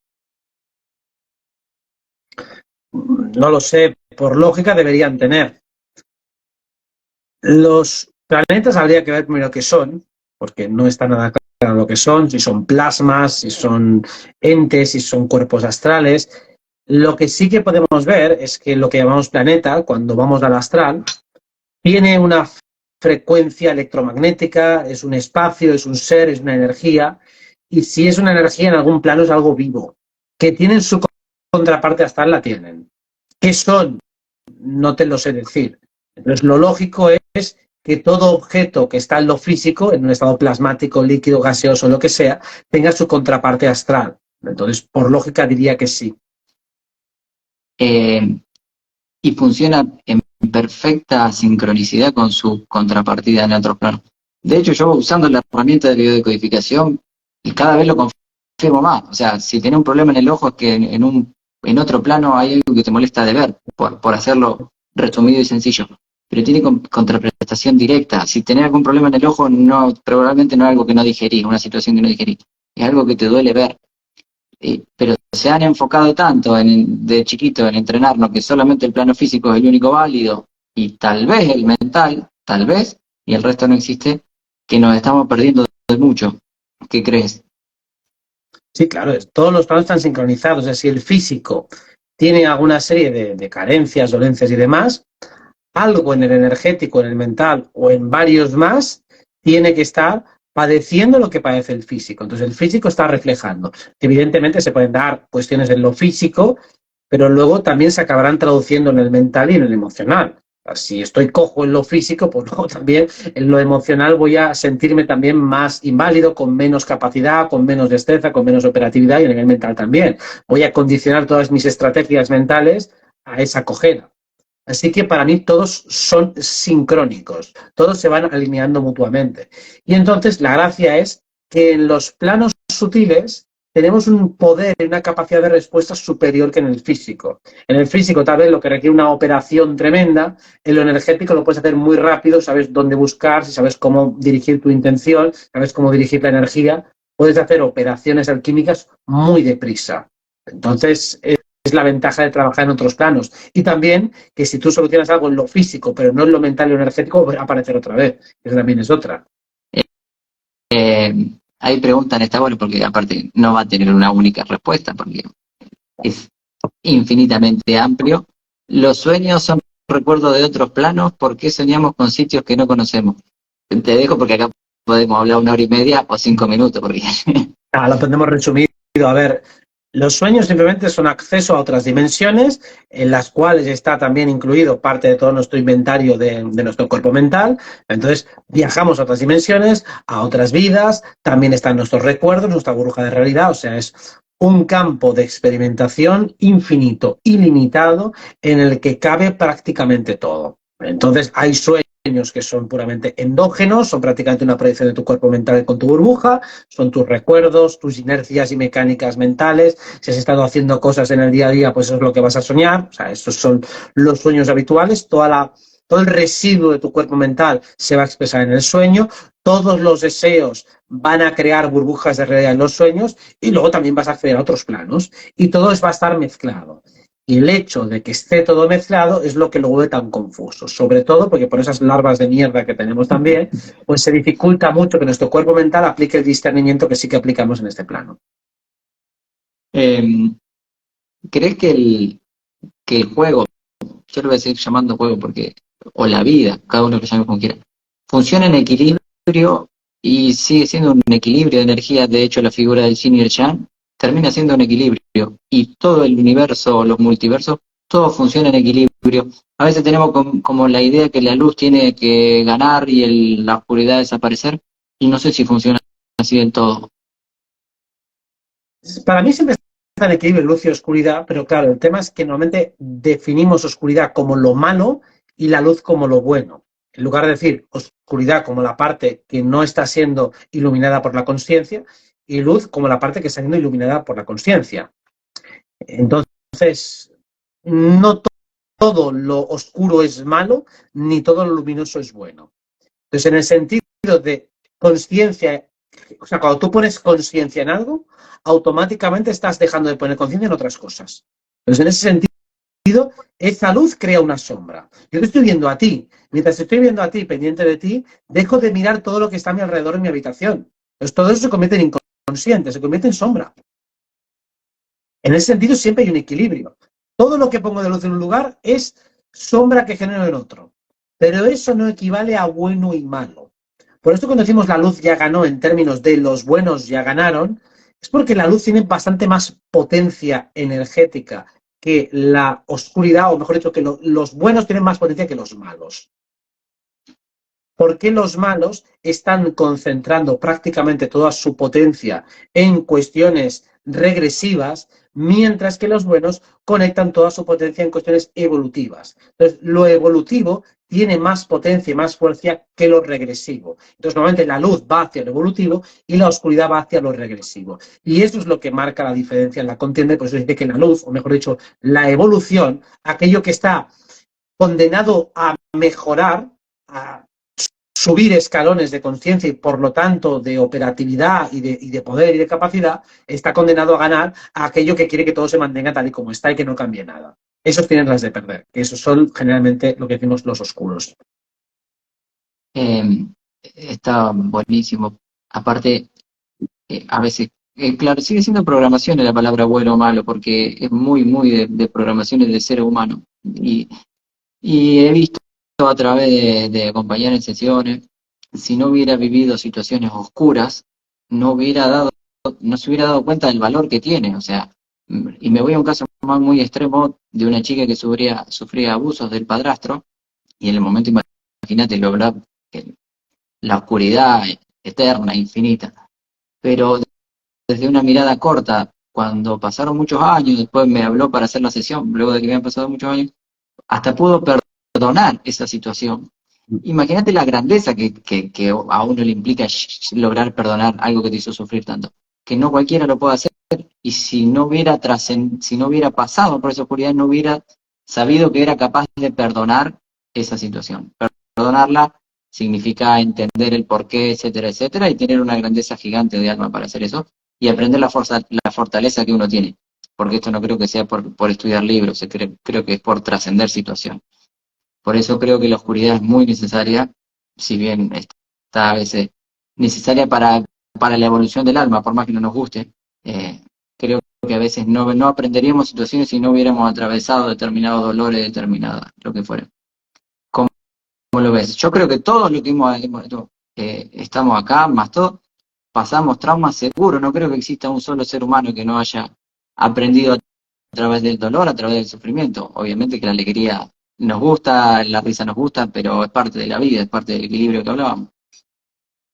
No lo sé, por lógica deberían tener. Los planetas habría que ver primero qué son, porque no está nada claro lo que son, si son plasmas, si son entes, si son cuerpos astrales. Lo que sí que podemos ver es que lo que llamamos planeta, cuando vamos al astral, tiene una frecuencia electromagnética, es un espacio, es un ser, es una energía, y si es una energía en algún plano es algo vivo. Que tienen su contraparte astral, la tienen. ¿Qué son? No te lo sé decir. Entonces lo lógico es que todo objeto que está en lo físico, en un estado plasmático, líquido, gaseoso, lo que sea, tenga su contraparte astral. Entonces, por lógica diría que sí. Y funciona en perfecta sincronicidad con su contrapartida en otros planos. De hecho, yo usando la herramienta de biodecodificación, cada vez lo confirmo más. O sea, si tenés un problema en el ojo es que en otro plano hay algo que te molesta de ver, por hacerlo resumido y sencillo. Pero tiene contraprestación directa. Si tenés algún problema en el ojo, probablemente no es algo que no digerís, una situación que no digerís. Es algo que te duele ver. Pero se han enfocado tanto de chiquito en entrenarnos que solamente el plano físico es el único válido y tal vez el mental, tal vez, y el resto no existe, que nos estamos perdiendo de mucho. ¿Qué crees? Sí, claro, todos los planos están sincronizados. O sea, si el físico tiene alguna serie de carencias, dolencias y demás, algo en el energético, en el mental o en varios más, tiene que estar padeciendo lo que padece el físico. Entonces el físico está reflejando. Evidentemente se pueden dar cuestiones en lo físico, pero luego también se acabarán traduciendo en el mental y en el emocional. Si estoy cojo en lo físico, pues luego también en lo emocional voy a sentirme también más inválido, con menos capacidad, con menos destreza, con menos operatividad y en el mental también. Voy a condicionar todas mis estrategias mentales a esa cojera. Así que para mí todos son sincrónicos, todos se van alineando mutuamente. Y entonces la gracia es que en los planos sutiles tenemos un poder y una capacidad de respuesta superior que en el físico. En el físico tal vez lo que requiere una operación tremenda, en lo energético lo puedes hacer muy rápido, sabes dónde buscar, si sabes cómo dirigir tu intención, sabes cómo dirigir la energía, puedes hacer operaciones alquímicas muy deprisa. Entonces, es la ventaja de trabajar en otros planos. Y también que si tú solucionas algo en lo físico, pero no en lo mental y lo energético, va a aparecer otra vez. Esa también es otra. Ahí preguntan, está bueno, porque aparte no va a tener una única respuesta, porque es infinitamente amplio. Los sueños son recuerdos de otros planos. ¿Por qué soñamos con sitios que no conocemos? Te dejo porque acá podemos hablar 1 hora y media o 5 minutos, porque Lo tenemos resumido. A ver, los sueños simplemente son acceso a otras dimensiones en las cuales está también incluido parte de todo nuestro inventario de nuestro cuerpo mental. Entonces, viajamos a otras dimensiones, a otras vidas, también están nuestros recuerdos, nuestra burbuja de realidad, o sea, es un campo de experimentación infinito, ilimitado, en el que cabe prácticamente todo. Entonces, hay sueños que son puramente endógenos, son prácticamente una proyección de tu cuerpo mental con tu burbuja, son tus recuerdos, tus inercias y mecánicas mentales. Si has estado haciendo cosas en el día a día, pues eso es lo que vas a soñar. O sea, estos son los sueños habituales. Todo el residuo de tu cuerpo mental se va a expresar en el sueño. Todos los deseos van a crear burbujas de realidad en los sueños y luego también vas a acceder a otros planos. Y todo va a estar mezclado. Y el hecho de que esté todo mezclado es lo que lo vuelve tan confuso, sobre todo porque por esas larvas de mierda que tenemos también, pues se dificulta mucho que nuestro cuerpo mental aplique el discernimiento que sí que aplicamos en este plano. ¿Crees que el juego, yo lo voy a seguir llamando juego porque, o la vida, cada uno lo llame como quiera, funciona en equilibrio y sigue siendo un equilibrio de energía? De hecho, la figura del Yin y el Yang termina siendo un equilibrio y todo el universo, los multiversos, todo funciona en equilibrio. A veces tenemos como la idea que la luz tiene que ganar y la oscuridad desaparecer, y no sé si funciona así del todo. Para mí siempre está en equilibrio luz y oscuridad, pero claro, el tema es que normalmente definimos oscuridad como lo malo y la luz como lo bueno. En lugar de decir oscuridad como la parte que no está siendo iluminada por la consciencia y luz como la parte que está siendo iluminada por la consciencia. Entonces, no todo lo oscuro es malo, ni todo lo luminoso es bueno. Entonces, en el sentido de conciencia, o sea, cuando tú pones conciencia en algo, automáticamente estás dejando de poner conciencia en otras cosas. Entonces, en ese sentido, esa luz crea una sombra. Yo te estoy viendo a ti. Mientras estoy viendo a ti, pendiente de ti, dejo de mirar todo lo que está a mi alrededor en mi habitación. Entonces, todo eso se convierte en inconsciente, se convierte en sombra. En ese sentido, siempre hay un equilibrio. Todo lo que pongo de luz en un lugar es sombra que genero en otro. Pero eso no equivale a bueno y malo. Por esto cuando decimos la luz ya ganó en términos de los buenos ya ganaron, es porque la luz tiene bastante más potencia energética que la oscuridad, o mejor dicho, que los buenos tienen más potencia que los malos. ¿Por qué los malos están concentrando prácticamente toda su potencia en cuestiones regresivas, mientras que los buenos conectan toda su potencia en cuestiones evolutivas? Entonces, lo evolutivo tiene más potencia y más fuerza que lo regresivo. Entonces, normalmente la luz va hacia lo evolutivo y la oscuridad va hacia lo regresivo. Y eso es lo que marca la diferencia en la contienda, y por eso dice que la luz, o mejor dicho, la evolución, aquello que está condenado a mejorar, a subir escalones de conciencia y por lo tanto de operatividad y de poder y de capacidad, está condenado a ganar a aquello que quiere que todo se mantenga tal y como está y que no cambie nada. Esos tienen las de perder, que esos son generalmente lo que decimos los oscuros. Está buenísimo. Aparte, a veces, claro, sigue siendo programación la palabra bueno o malo, porque es muy, muy de programaciones del ser humano. Y he visto a través de acompañar en sesiones, si no hubiera vivido situaciones oscuras, no se hubiera dado cuenta del valor que tiene. O sea, y me voy a un caso más muy extremo de una chica que sufría abusos del padrastro, y en el momento, imagínate, la oscuridad eterna, infinita. Pero desde una mirada corta, cuando pasaron muchos años, después me habló para hacer la sesión, luego de que habían pasado muchos años, hasta pudo perdonar esa situación. Imagínate la grandeza que a uno le implica lograr perdonar algo que te hizo sufrir tanto, que no cualquiera lo puede hacer, y si no hubiera pasado por esa oscuridad, no hubiera sabido que era capaz de perdonar esa situación. Perdonarla significa entender el porqué, etcétera, etcétera, y tener una grandeza gigante de alma para hacer eso, y aprender la fortaleza que uno tiene. Porque esto no creo que sea por estudiar libros, creo que es por trascender situación. Por eso creo que la oscuridad es muy necesaria, si bien está a veces necesaria para la evolución del alma, por más que no nos guste. Creo que a veces no aprenderíamos situaciones si no hubiéramos atravesado determinados dolores, lo que fuera. ¿Cómo lo ves? Yo creo que todos los que estamos acá, más todos, pasamos traumas seguros. No creo que exista un solo ser humano que no haya aprendido a través del dolor, a través del sufrimiento. Obviamente que la alegría nos gusta, la risa nos gusta, pero es parte de la vida, es parte del equilibrio que hablábamos.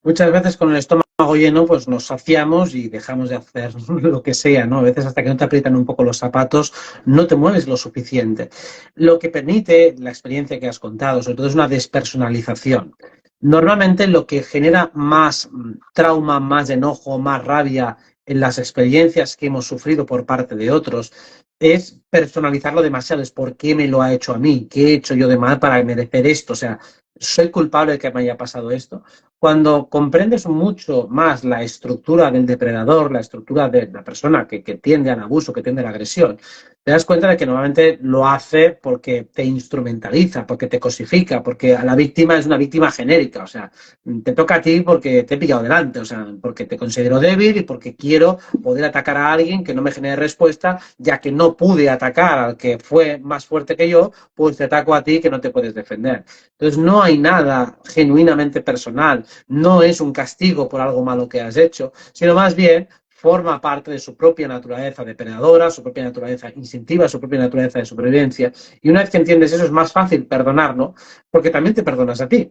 Muchas veces con el estómago lleno pues nos saciamos y dejamos de hacer lo que sea, ¿no? A veces hasta que no te aprietan un poco los zapatos no te mueves lo suficiente. Lo que permite la experiencia que has contado, sobre todo, es una despersonalización. Normalmente lo que genera más trauma, más enojo, más rabia en las experiencias que hemos sufrido por parte de otros es personalizarlo demasiado. Es por qué me lo ha hecho a mí, qué he hecho yo de mal para merecer esto. O sea, soy culpable de que me haya pasado esto. Cuando comprendes mucho más la estructura del depredador, la estructura de la persona que tiende al abuso, que tiende a la agresión, te das cuenta de que normalmente lo hace porque te instrumentaliza, porque te cosifica, porque a la víctima es una víctima genérica. O sea, te toca a ti porque te he pillado delante, o sea, porque te considero débil y porque quiero poder atacar a alguien que no me genere respuesta, ya que no pude atacar al que fue más fuerte que yo, pues te ataco a ti que no te puedes defender. Entonces no hay nada genuinamente personal, no es un castigo por algo malo que has hecho, sino más bien forma parte de su propia naturaleza depredadora, su propia naturaleza instintiva, su propia naturaleza de supervivencia. Y una vez que entiendes eso es más fácil perdonarlo, porque también te perdonas a ti.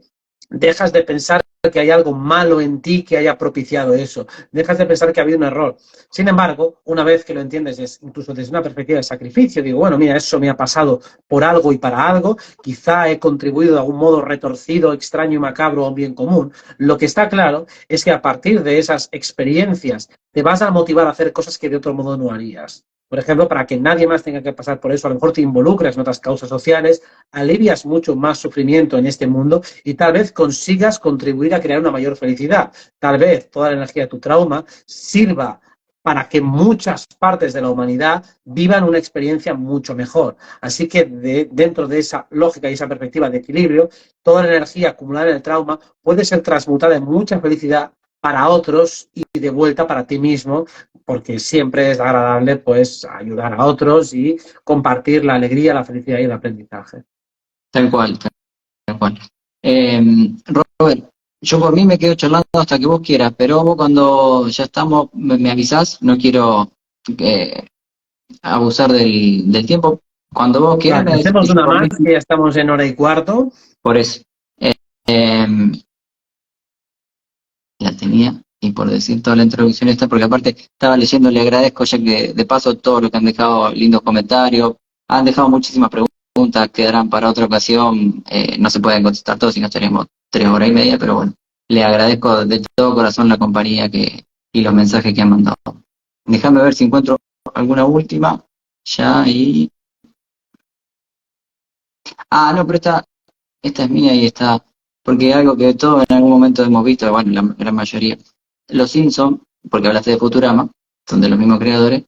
Dejas de pensar que hay algo malo en ti que haya propiciado eso. Dejas de pensar que ha habido un error. Sin embargo, una vez que lo entiendes, es incluso desde una perspectiva de sacrificio, digo, bueno, mira, eso me ha pasado por algo y para algo, quizá he contribuido de algún modo retorcido, extraño y macabro a un bien común. Lo que está claro es que a partir de esas experiencias te vas a motivar a hacer cosas que de otro modo no harías. Por ejemplo, para que nadie más tenga que pasar por eso, a lo mejor te involucras en otras causas sociales, alivias mucho más sufrimiento en este mundo y tal vez consigas contribuir a crear una mayor felicidad. Tal vez toda la energía de tu trauma sirva para que muchas partes de la humanidad vivan una experiencia mucho mejor. Así que dentro de esa lógica y esa perspectiva de equilibrio, toda la energía acumulada en el trauma puede ser transmutada en mucha felicidad para otros y de vuelta para ti mismo, porque siempre es agradable pues ayudar a otros y compartir la alegría, la felicidad y el aprendizaje. Tal cual, tal cual. Robert, yo por mí me quedo charlando hasta que vos quieras, pero vos cuando ya estamos me avisás, no quiero abusar del tiempo. Cuando vos quieras Vale, me decís, hacemos yo una por más, mí, que ya estamos en hora y cuarto. por eso. La tenía, y por decir toda la introducción esta, porque aparte estaba leyendo, le agradezco ya que de paso todos los que han dejado lindos comentarios, han dejado muchísimas preguntas, quedarán para otra ocasión, no se pueden contestar todos, si no estaríamos 3 horas y media, pero bueno, le agradezco de todo corazón la compañía y los mensajes que han mandado. Déjame ver si encuentro alguna última, ya, y... Ah, no, pero esta es mía y está, porque algo que todos en algún momento hemos visto, bueno, la gran mayoría, Los Simpsons, porque hablaste de Futurama, son de los mismos creadores,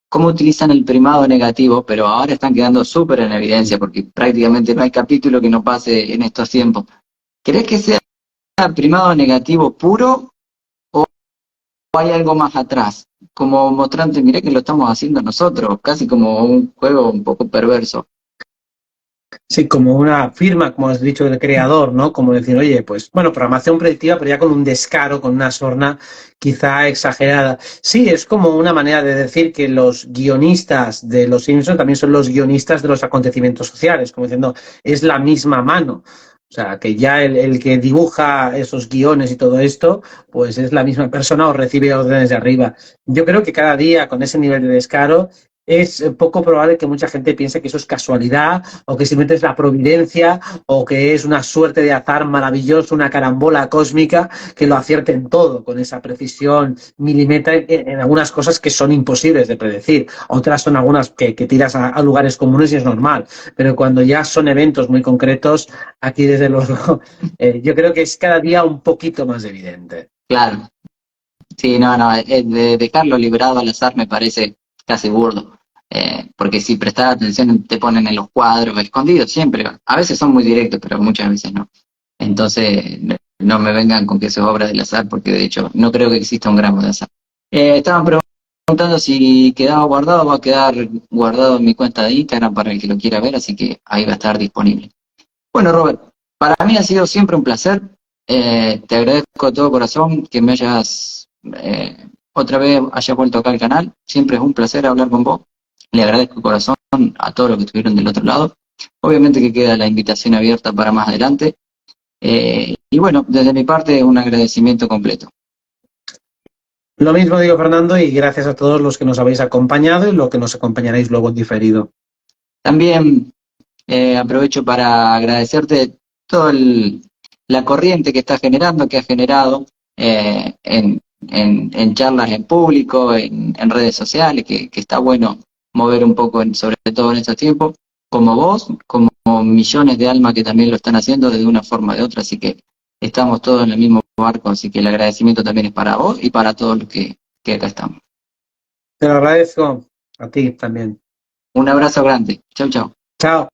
cómo utilizan el primado negativo, pero ahora están quedando súper en evidencia, porque prácticamente no hay capítulo que no pase en estos tiempos. ¿Crees que sea primado negativo puro o hay algo más atrás? Como mostrante, mirá que lo estamos haciendo nosotros, casi como un juego un poco perverso. Sí, como una firma, como has dicho, del creador, ¿no? Como decir, oye, pues, bueno, programación predictiva, pero ya con un descaro, con una sorna quizá exagerada. Sí, es como una manera de decir que los guionistas de Los Simpsons también son los guionistas de los acontecimientos sociales, como diciendo, es la misma mano. O sea, que ya el que dibuja esos guiones y todo esto, pues es la misma persona o recibe órdenes de arriba. Yo creo que cada día, con ese nivel de descaro, es poco probable que mucha gente piense que eso es casualidad o que simplemente es la providencia o que es una suerte de azar maravilloso, una carambola cósmica que lo acierten todo con esa precisión milimétrica en algunas cosas que son imposibles de predecir. Otras son algunas que tiras a lugares comunes y es normal. Pero cuando ya son eventos muy concretos, aquí desde luego yo creo que es cada día un poquito más evidente. Claro, sí, no, de dejarlo librado al azar me parece casi burdo. Porque si prestas atención te ponen en los cuadros escondidos siempre. A veces son muy directos, pero muchas veces no. Entonces, no me vengan con que eso es obra del azar, porque de hecho no creo que exista un gramo de azar. Estaban preguntando si quedaba guardado, va a quedar guardado en mi cuenta de Instagram para el que lo quiera ver, así que ahí va a estar disponible. Bueno, Robert, para mí ha sido siempre un placer. Te agradezco de todo corazón que me hayas otra vez hayas vuelto acá al canal. Siempre es un placer hablar con vos. Le agradezco de corazón a todos los que estuvieron del otro lado. Obviamente que queda la invitación abierta para más adelante. Y bueno, desde mi parte, un agradecimiento completo. Lo mismo digo, Fernando, y gracias a todos los que nos habéis acompañado y los que nos acompañaréis luego en diferido. También aprovecho para agradecerte toda la corriente que está generando, que ha generado en charlas en público, en redes sociales, que está bueno mover un poco, sobre todo en estos tiempos, como vos, como millones de almas que también lo están haciendo de una forma o de otra, así que estamos todos en el mismo barco, así que el agradecimiento también es para vos y para todos los que acá estamos. Te lo agradezco a ti también. Un abrazo grande. Chau, chau. Chao.